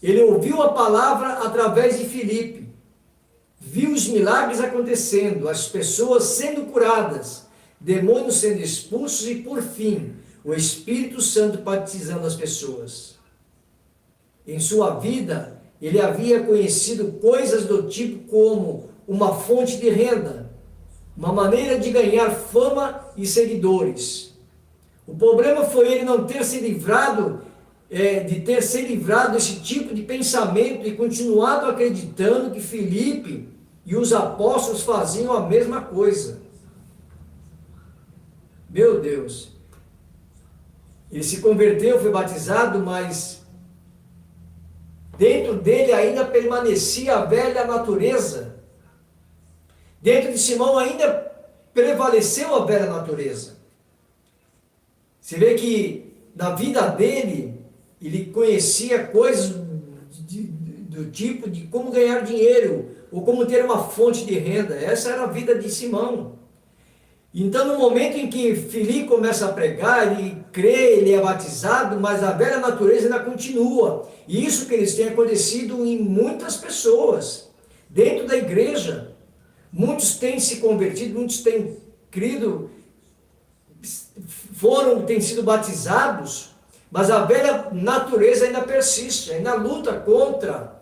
Ele ouviu a palavra através de Filipe, viu os milagres acontecendo, as pessoas sendo curadas, demônios sendo expulsos e, por fim, o Espírito Santo batizando as pessoas. Em sua vida, ele havia conhecido coisas do tipo como uma fonte de renda, uma maneira de ganhar fama e seguidores. O problema foi ele não ter se livrado desse tipo de pensamento e continuado acreditando que Filipe e os apóstolos faziam a mesma coisa. Meu Deus! Ele se converteu, foi batizado, mas dentro dele ainda permanecia a velha natureza. Dentro de Simão ainda prevaleceu a velha natureza. Você vê que na vida dele, ele conhecia coisas do tipo de como ganhar dinheiro, ou como ter uma fonte de renda. Essa era a vida de Simão. Então, no momento em que Filipe começa a pregar, ele crê, ele é batizado, mas a velha natureza ainda continua. E isso que eles têm acontecido em muitas pessoas, dentro da igreja. Muitos têm se convertido, muitos têm crido, têm sido batizados, mas a velha natureza ainda persiste, ainda luta contra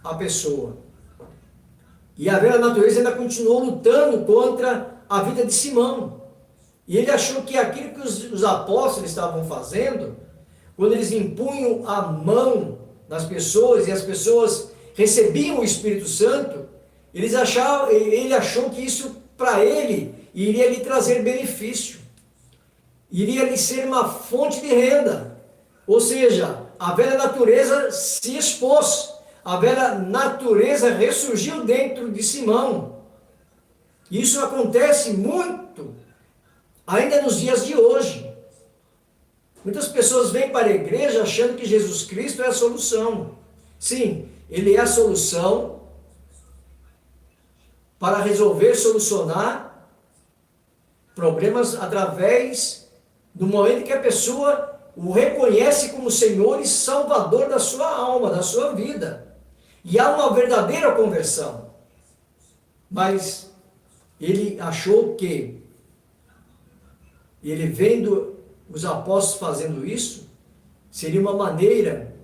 a pessoa. E a velha natureza ainda continuou lutando contra a vida de Simão. E ele achou que aquilo que os apóstolos estavam fazendo, quando eles impunham a mão nas pessoas e as pessoas recebiam o Espírito Santo, ele achou que isso para ele iria lhe trazer benefício, iria lhe ser uma fonte de renda. Ou seja, a velha natureza se expôs, a velha natureza ressurgiu dentro de Simão. Isso acontece muito ainda nos dias de hoje. Muitas pessoas vêm para a igreja achando que Jesus Cristo é a solução. Sim, Ele é a solução para resolver, solucionar problemas através do momento que a pessoa o reconhece como Senhor e Salvador da sua alma, da sua vida. E há uma verdadeira conversão. Mas ele achou que, ele vendo os apóstolos fazendo isso, seria uma maneira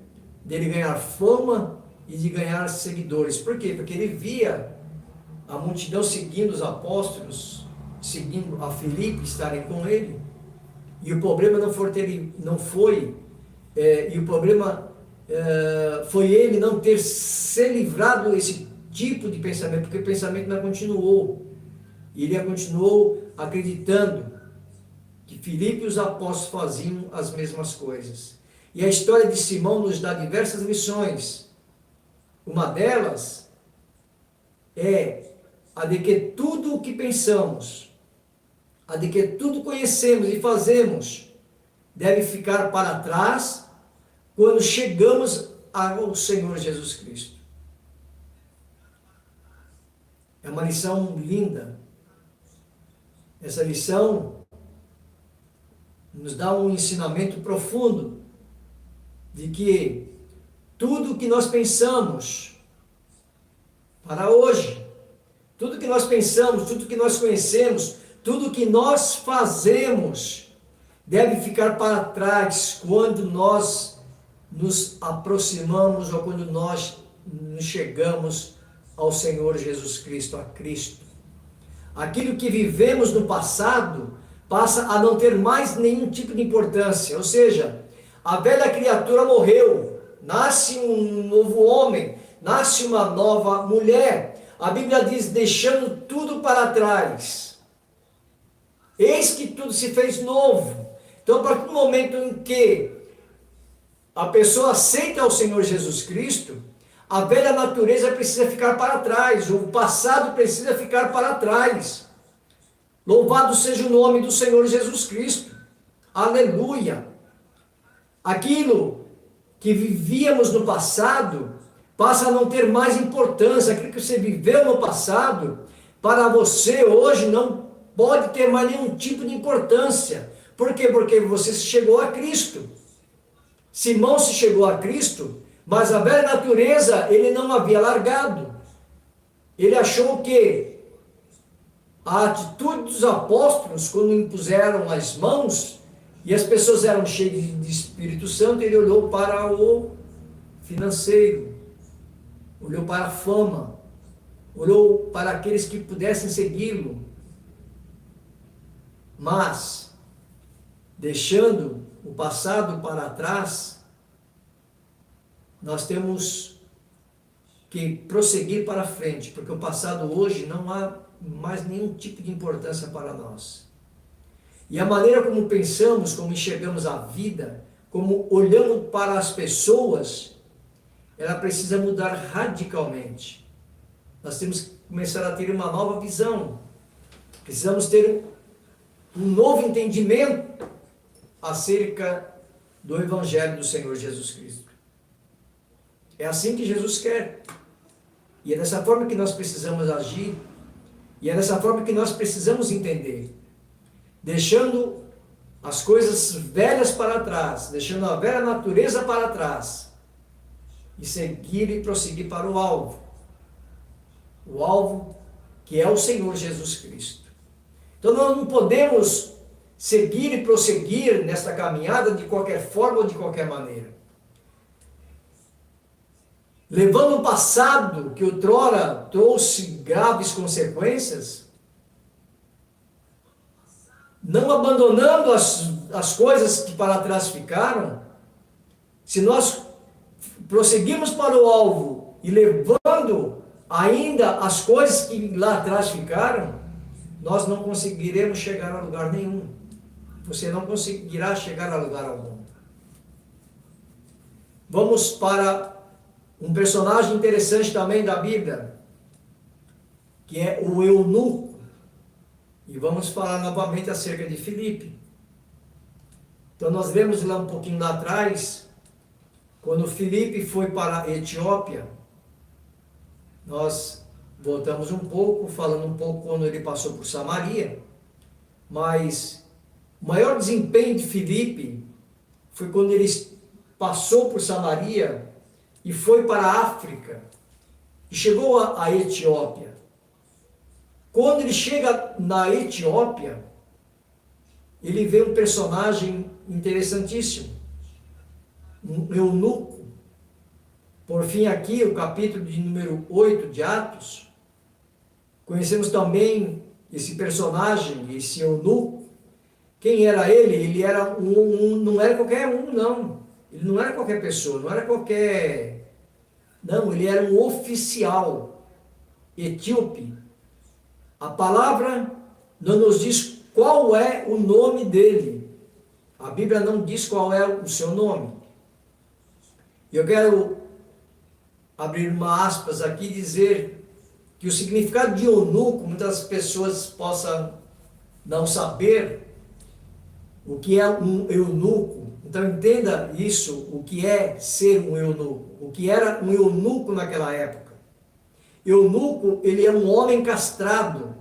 dele ganhar fama e de ganhar seguidores. Por quê? Porque ele via a multidão seguindo os apóstolos, seguindo a Filipe, estarem com ele. E o problema foi ele não ter se livrado desse tipo de pensamento, porque o pensamento não continuou. E ele continuou acreditando que Filipe e os apóstolos faziam as mesmas coisas. E a história de Simão nos dá diversas lições. Uma delas é a de que tudo o que pensamos, a de que tudo conhecemos e fazemos, deve ficar para trás quando chegamos ao Senhor Jesus Cristo. É uma lição linda. Essa lição nos dá um ensinamento profundo de que tudo que nós pensamos para hoje, tudo que nós pensamos, tudo que nós conhecemos, tudo que nós fazemos deve ficar para trás quando nós nos aproximamos ou quando nós chegamos ao Senhor Jesus Cristo, a Cristo. Aquilo que vivemos no passado passa a não ter mais nenhum tipo de importância, ou seja, a velha criatura morreu, nasce um novo homem, nasce uma nova mulher. A Bíblia diz, deixando tudo para trás. Eis que tudo se fez novo. Então, a partir do momento em que a pessoa aceita o Senhor Jesus Cristo, a velha natureza precisa ficar para trás, o passado precisa ficar para trás. Louvado seja o nome do Senhor Jesus Cristo. Aleluia! Aquilo que vivíamos no passado passa a não ter mais importância. Aquilo que você viveu no passado, para você hoje não pode ter mais nenhum tipo de importância. Por quê? Porque você chegou a Cristo. Simão se chegou a Cristo, mas a velha natureza ele não havia largado. Ele achou que a atitude dos apóstolos, quando impuseram as mãos, e as pessoas eram cheias de Espírito Santo, ele olhou para o financeiro, olhou para a fama, olhou para aqueles que pudessem segui-lo. Mas, deixando o passado para trás, nós temos que prosseguir para frente, porque o passado hoje não há mais nenhum tipo de importância para nós. E a maneira como pensamos, como enxergamos a vida, como olhamos para as pessoas, ela precisa mudar radicalmente. Nós temos que começar a ter uma nova visão. Precisamos ter um novo entendimento acerca do Evangelho do Senhor Jesus Cristo. É assim que Jesus quer. E é dessa forma que nós precisamos agir. E é dessa forma que nós precisamos entender. Deixando as coisas velhas para trás, deixando a velha natureza para trás, e seguir e prosseguir para o alvo. O alvo que é o Senhor Jesus Cristo. Então nós não podemos seguir e prosseguir nesta caminhada de qualquer forma ou de qualquer maneira. Levando o passado que outrora trouxe graves consequências, não abandonando as coisas que para trás ficaram. Se nós prosseguirmos para o alvo e levando ainda as coisas que lá atrás ficaram, nós não conseguiremos chegar a lugar nenhum. Você não conseguirá chegar a lugar algum. Vamos para um personagem interessante também da Bíblia, que é o eunuco. E vamos falar novamente acerca de Filipe. Então nós vemos lá um pouquinho lá atrás, quando Filipe foi para a Etiópia, nós voltamos um pouco, falando um pouco quando ele passou por Samaria, mas o maior desempenho de Filipe foi quando ele passou por Samaria e foi para a África e chegou à Etiópia. Quando ele chega na Etiópia, ele vê um personagem interessantíssimo, um eunuco. Por fim, aqui, o capítulo de número 8 de Atos, conhecemos também esse personagem, esse eunuco. Quem era ele? Ele era não era qualquer um, não. Ele não era qualquer pessoa, não era qualquer... Não, ele era um oficial etíope. A palavra não nos diz qual é o nome dele. A Bíblia não diz qual é o seu nome. Eu quero abrir uma aspas aqui e dizer que o significado de eunuco, muitas pessoas possam não saber o que é um eunuco. Então entenda isso, o que é ser um eunuco, o que era um eunuco naquela época. Eunuco, ele é um homem castrado,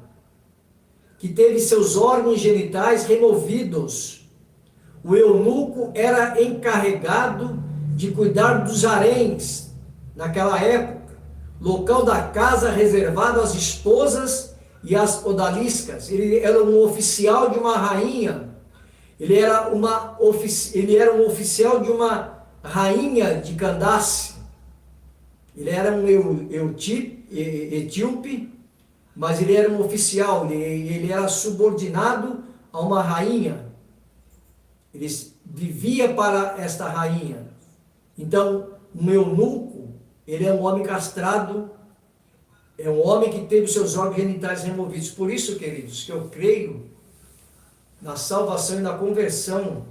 que teve seus órgãos genitais removidos. O eunuco era encarregado de cuidar dos haréns naquela época, local da casa reservado às esposas e às odaliscas. Ele era um oficial de uma rainha. Ele era um oficial de uma rainha de Candace. Ele era um etíope, mas ele era um oficial, ele era subordinado a uma rainha. Ele vivia para esta rainha. Então, um eunuco, ele é um homem castrado, é um homem que teve os seus órgãos genitais removidos. Por isso, queridos, que eu creio na salvação e na conversão,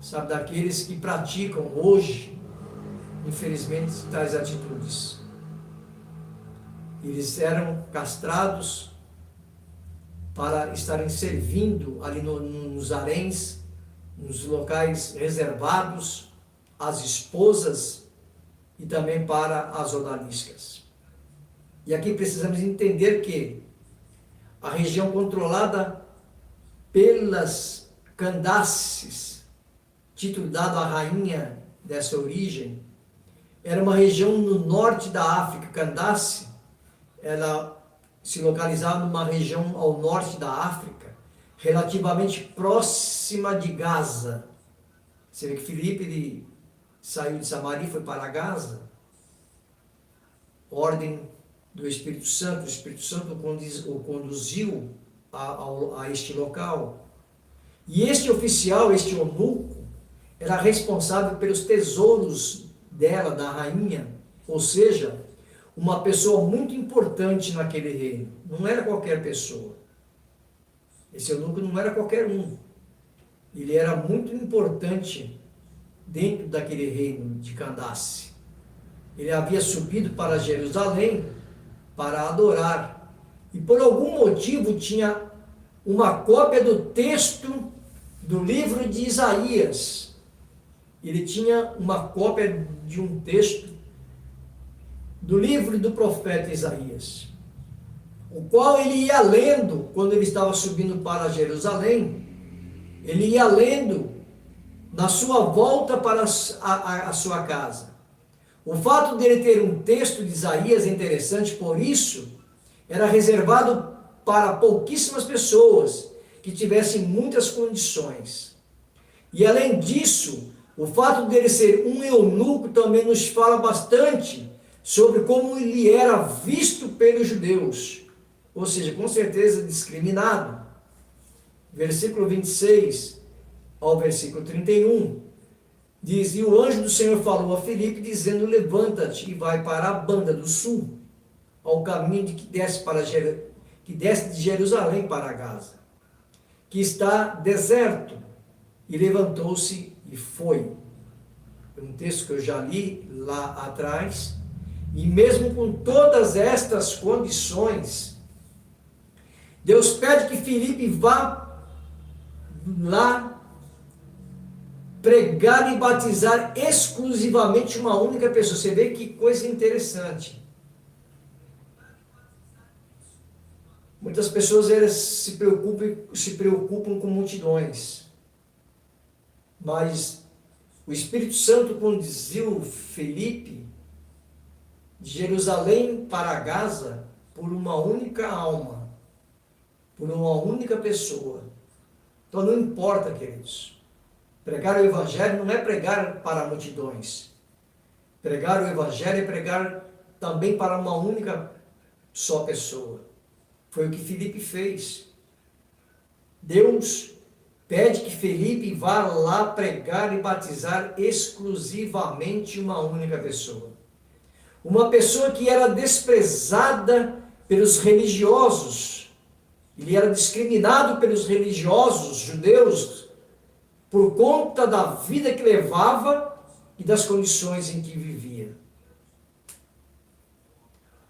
sabe, daqueles que praticam hoje, infelizmente, tais atitudes. Eles eram castrados para estarem servindo ali nos haréns, nos locais reservados às esposas e também para as odaliscas. E aqui precisamos entender que a região controlada pelas Candaces, título dado à rainha dessa origem, era uma região no norte da África. Candace, ela se localizava numa região ao norte da África, relativamente próxima de Gaza. Você vê que Filipe ele saiu de Samaria e foi para Gaza. Ordem do Espírito Santo. O Espírito Santo o conduziu a este local. E este oficial, este eunuco, era responsável pelos tesouros dela, da rainha, ou seja, uma pessoa muito importante naquele reino. Não era qualquer pessoa. Esse eunuco não era qualquer um. Ele era muito importante dentro daquele reino de Candace. Ele havia subido para Jerusalém para adorar. E por algum motivo tinha uma cópia do texto do livro de Isaías. Ele tinha uma cópia de um texto do livro do profeta Isaías, o qual ele ia lendo quando ele estava subindo para Jerusalém. Ele ia lendo na sua volta para a sua casa. O fato dele ter um texto de Isaías é interessante, por isso era reservado para pouquíssimas pessoas que tivessem muitas condições. E além disso, o fato dele ser um eunuco também nos fala bastante sobre como ele era visto pelos judeus, ou seja, com certeza discriminado. Versículo 26 ao versículo 31, diz: E o anjo do Senhor falou a Filipe, dizendo: Levanta-te e vai para a banda do sul, ao caminho que desce que desce de Jerusalém para Gaza, que está deserto, e levantou-se e foi. É um texto que eu já li lá atrás, e mesmo com todas estas condições, Deus pede que Filipe vá lá pregar e batizar exclusivamente uma única pessoa. Você vê que coisa interessante. Muitas pessoas elas se preocupam com multidões, mas o Espírito Santo conduziu Filipe de Jerusalém para Gaza por uma única alma, por uma única pessoa. Então não importa, queridos. Pregar o Evangelho não é pregar para multidões. Pregar o Evangelho é pregar também para uma única só pessoa. Foi o que Filipe fez. Deus pede que Filipe vá lá pregar e batizar exclusivamente uma única pessoa. Uma pessoa que era desprezada pelos religiosos. Ele era discriminado pelos religiosos judeus por conta da vida que levava e das condições em que vivia.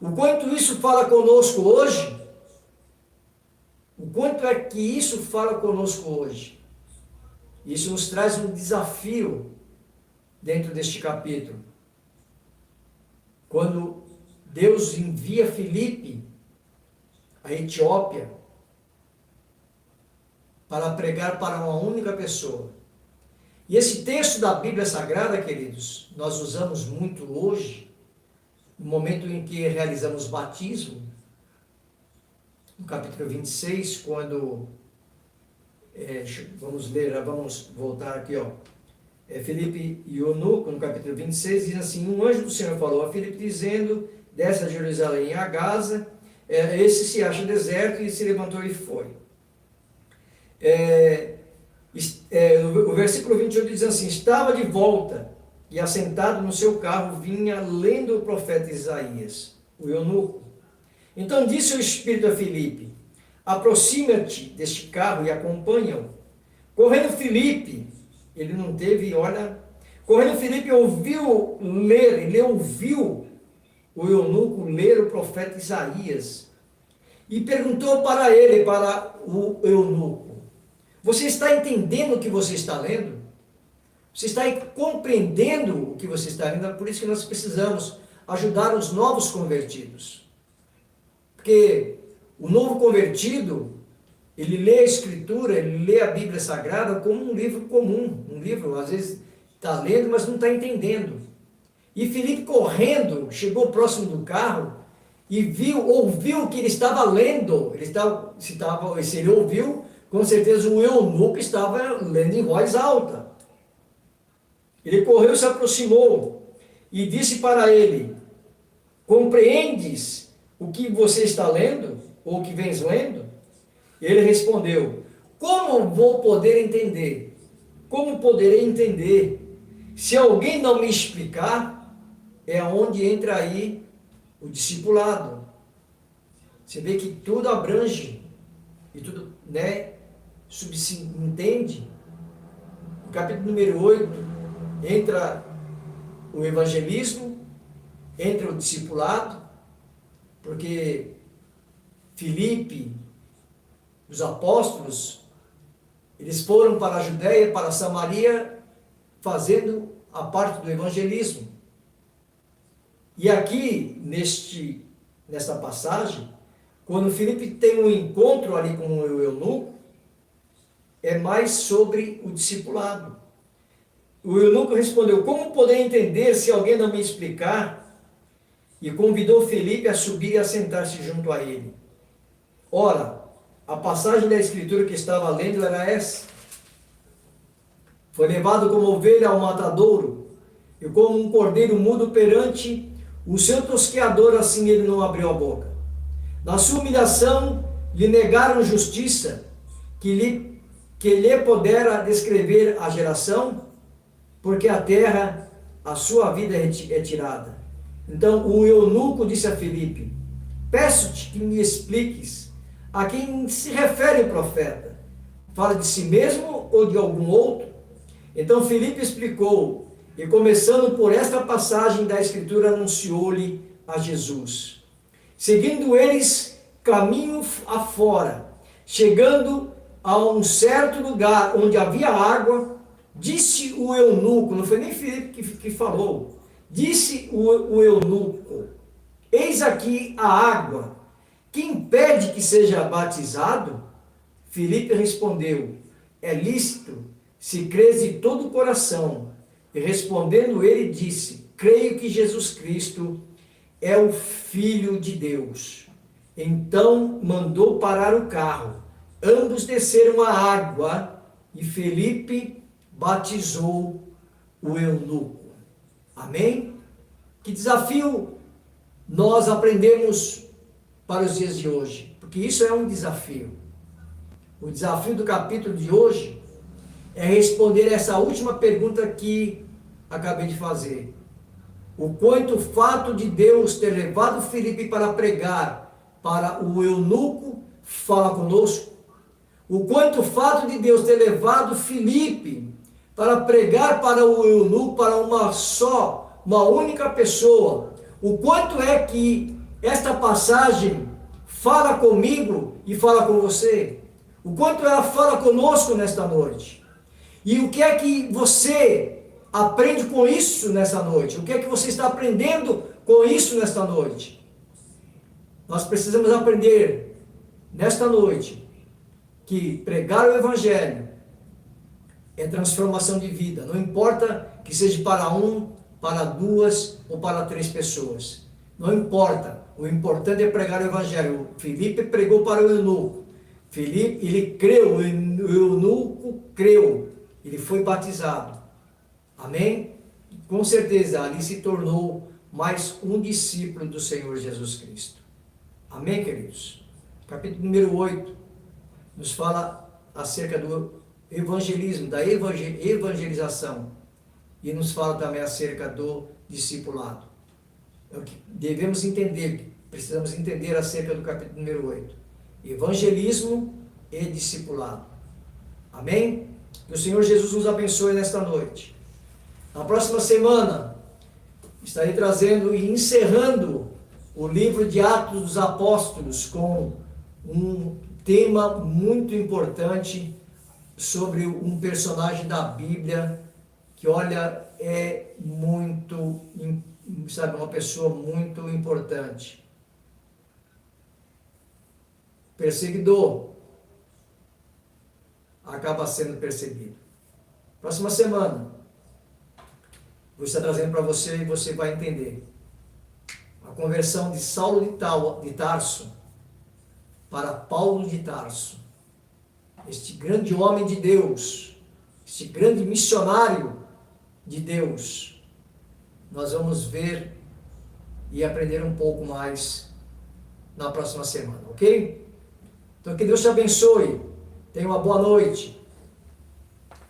O quanto isso fala conosco hoje? O quanto é que isso fala conosco hoje? Isso nos traz um desafio dentro deste capítulo. Quando Deus envia Filipe à Etiópia para pregar para uma única pessoa. E esse texto da Bíblia Sagrada, queridos, nós usamos muito hoje, no momento em que realizamos batismo, no capítulo 26, quando, vamos voltar aqui, Filipe e eunuco, no capítulo 26, diz assim: um anjo do Senhor falou a Filipe, dizendo, desce a Jerusalém a Gaza, esse se acha deserto, e se levantou e foi. O versículo 28 diz assim: estava de volta, e assentado no seu carro, vinha lendo o profeta Isaías, o eunuco. Então disse o Espírito a Filipe: aproxima-te deste carro e acompanha-o. Correndo Filipe, ele não teve, correndo Filipe ouviu ler, ele ouviu o eunuco ler o profeta Isaías, e perguntou para ele, para o eunuco: você está entendendo o que você está lendo? Você está compreendendo o que você está lendo? É por isso que nós precisamos ajudar os novos convertidos. Porque o novo convertido, ele lê a Escritura, ele lê a Bíblia Sagrada como um livro comum. Um livro, às vezes, está lendo, mas não está entendendo. E Filipe, correndo, chegou próximo do carro e ouviu que ele estava lendo. Se ele ouviu, com certeza o eunuco estava lendo em voz alta. Ele correu, se aproximou e disse para ele: compreendes o que você está lendo, ou o que vens lendo? Ele respondeu: como vou poder entender? Como poderei entender? Se alguém não me explicar, é onde entra aí o discipulado. Você vê que tudo abrange, e tudo, subentende. No capítulo número 8, entra o evangelismo, entra o discipulado, porque Filipe, os apóstolos, eles foram para a Judéia, para a Samaria, fazendo a parte do evangelismo. E aqui, nesta passagem, quando Filipe tem um encontro ali com o eunuco, é mais sobre o discipulado. O eunuco respondeu: como poder entender se alguém não me explicar? E convidou Filipe a subir e a sentar-se junto a ele. Ora, a passagem da Escritura que estava lendo era essa: foi levado como ovelha ao matadouro, e como um cordeiro mudo perante o seu tosqueador, assim ele não abriu a boca. Na sua humilhação lhe negaram justiça, que lhe pudera descrever a geração, porque a terra, a sua vida é tirada. Então o eunuco disse a Filipe: peço-te que me expliques a quem se refere o profeta? Fala de si mesmo ou de algum outro? Então Filipe explicou, e começando por esta passagem da Escritura, anunciou-lhe a Jesus. Seguindo eles caminho afora, chegando a um certo lugar onde havia água, disse o eunuco, não foi nem Filipe que falou, disse o eunuco, eis aqui a água, que impede que seja batizado? Filipe respondeu, é lícito, se crês de todo o coração. E respondendo ele disse, creio que Jesus Cristo é o Filho de Deus. Então mandou parar o carro. Ambos desceram a água e Filipe batizou o eunuco. Amém? Que desafio nós aprendemos para os dias de hoje? Porque isso é um desafio. O desafio do capítulo de hoje é responder essa última pergunta que acabei de fazer. O quanto o fato de Deus ter levado Filipe para pregar para o eunuco fala conosco. O quanto o fato de Deus ter levado Filipe para pregar para o eunuco, para uma única pessoa. O quanto é que esta passagem fala comigo e fala com você. O quanto ela fala conosco nesta noite. E o que é que você aprende com isso nesta noite? O que é que você está aprendendo com isso nesta noite? Nós precisamos aprender nesta noite que pregar o Evangelho é transformação de vida. Não importa que seja para um, para duas ou para três pessoas. Não importa. O importante é pregar o Evangelho. Filipe pregou para o eunuco. Filipe, ele creu, o eunuco creu. Ele foi batizado. Amém? Com certeza, ali se tornou mais um discípulo do Senhor Jesus Cristo. Amém, queridos? Capítulo número 8 nos fala acerca do evangelismo, da evangelização. E nos fala também acerca do discipulado. É o que devemos entender, precisamos entender acerca do capítulo número 8. Evangelismo e discipulado. Amém? Que o Senhor Jesus nos abençoe nesta noite. Na próxima semana, estarei trazendo e encerrando o livro de Atos dos Apóstolos com um tema muito importante sobre um personagem da Bíblia que, olha, é muito, sabe, uma pessoa muito importante. Perseguidor acaba sendo perseguido. Próxima semana, vou estar trazendo para você e você vai entender a conversão de Saulo de Tarso para Paulo de Tarso. Este grande homem de Deus, este grande missionário de Deus. Nós vamos ver e aprender um pouco mais na próxima semana, ok? Então que Deus te abençoe. Tenha uma boa noite.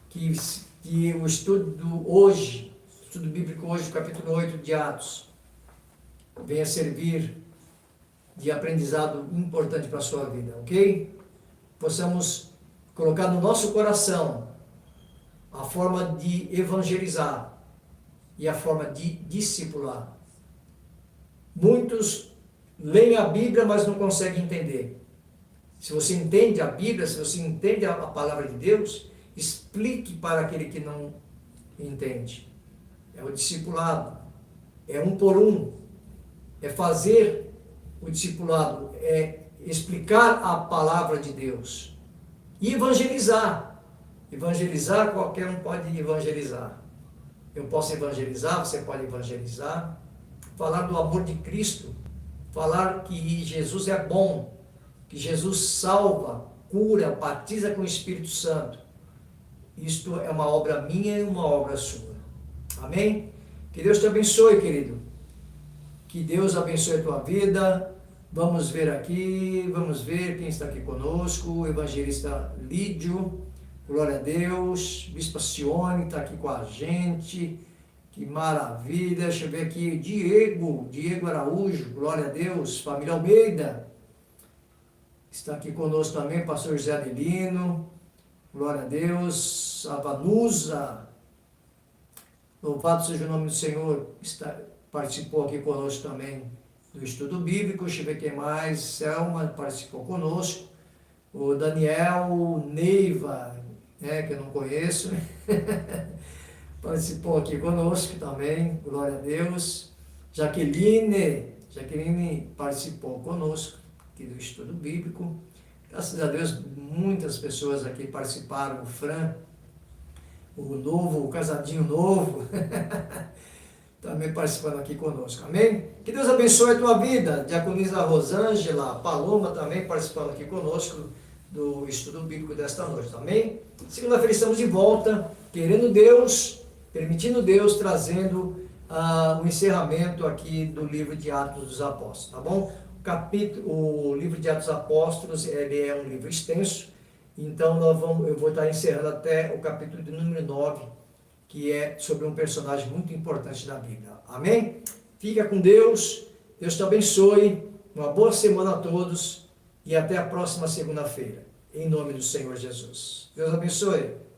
Que o estudo bíblico hoje, do capítulo 8 de Atos, venha servir de aprendizado importante para a sua vida, ok? Possamos colocar no nosso coração a forma de evangelizar e a forma de discipular. Muitos leem a Bíblia, mas não conseguem entender. Se você entende a Bíblia, se você entende a palavra de Deus, explique para aquele que não entende. É o discipulado, é um por um, é fazer o discipulado, é explicar a palavra de Deus e evangelizar. Evangelizar, qualquer um pode evangelizar. Eu posso evangelizar, você pode evangelizar, falar do amor de Cristo, falar que Jesus é bom, que Jesus salva, cura, batiza com o Espírito Santo. Isto é uma obra minha e uma obra sua. Amém? Que Deus te abençoe, querido. Que Deus abençoe a tua vida. Vamos ver aqui, vamos ver quem está aqui conosco. O evangelista Lídio, glória a Deus. Bispa Sione está aqui com a gente. Que maravilha. Deixa eu ver aqui. Diego Araújo, glória a Deus. Família Almeida. Está aqui conosco também o pastor José Adelino, glória a Deus, a Vanusa, louvado seja o nome do Senhor, participou aqui conosco também do estudo bíblico. Deixa eu ver quem mais, Selma participou conosco, o Daniel Neiva, que eu não conheço, participou aqui conosco também, glória a Deus. Jaqueline participou conosco aqui do estudo bíblico. Graças a Deus, muitas pessoas aqui participaram. O Fran, o casadinho novo, também participando aqui conosco, amém? Que Deus abençoe a tua vida. Diaconisa Rosângela, Paloma também participando aqui conosco do estudo bíblico desta noite, amém? Segunda-feira estamos de volta, querendo Deus, permitindo Deus, trazendo o encerramento aqui do livro de Atos dos Apóstolos, tá bom? O livro de Atos dos Apóstolos, ele é um livro extenso, então eu vou estar encerrando até o capítulo de número 9, que é sobre um personagem muito importante da Bíblia, amém? Fica com Deus, Deus te abençoe, uma boa semana a todos e até a próxima segunda-feira, em nome do Senhor Jesus. Deus abençoe.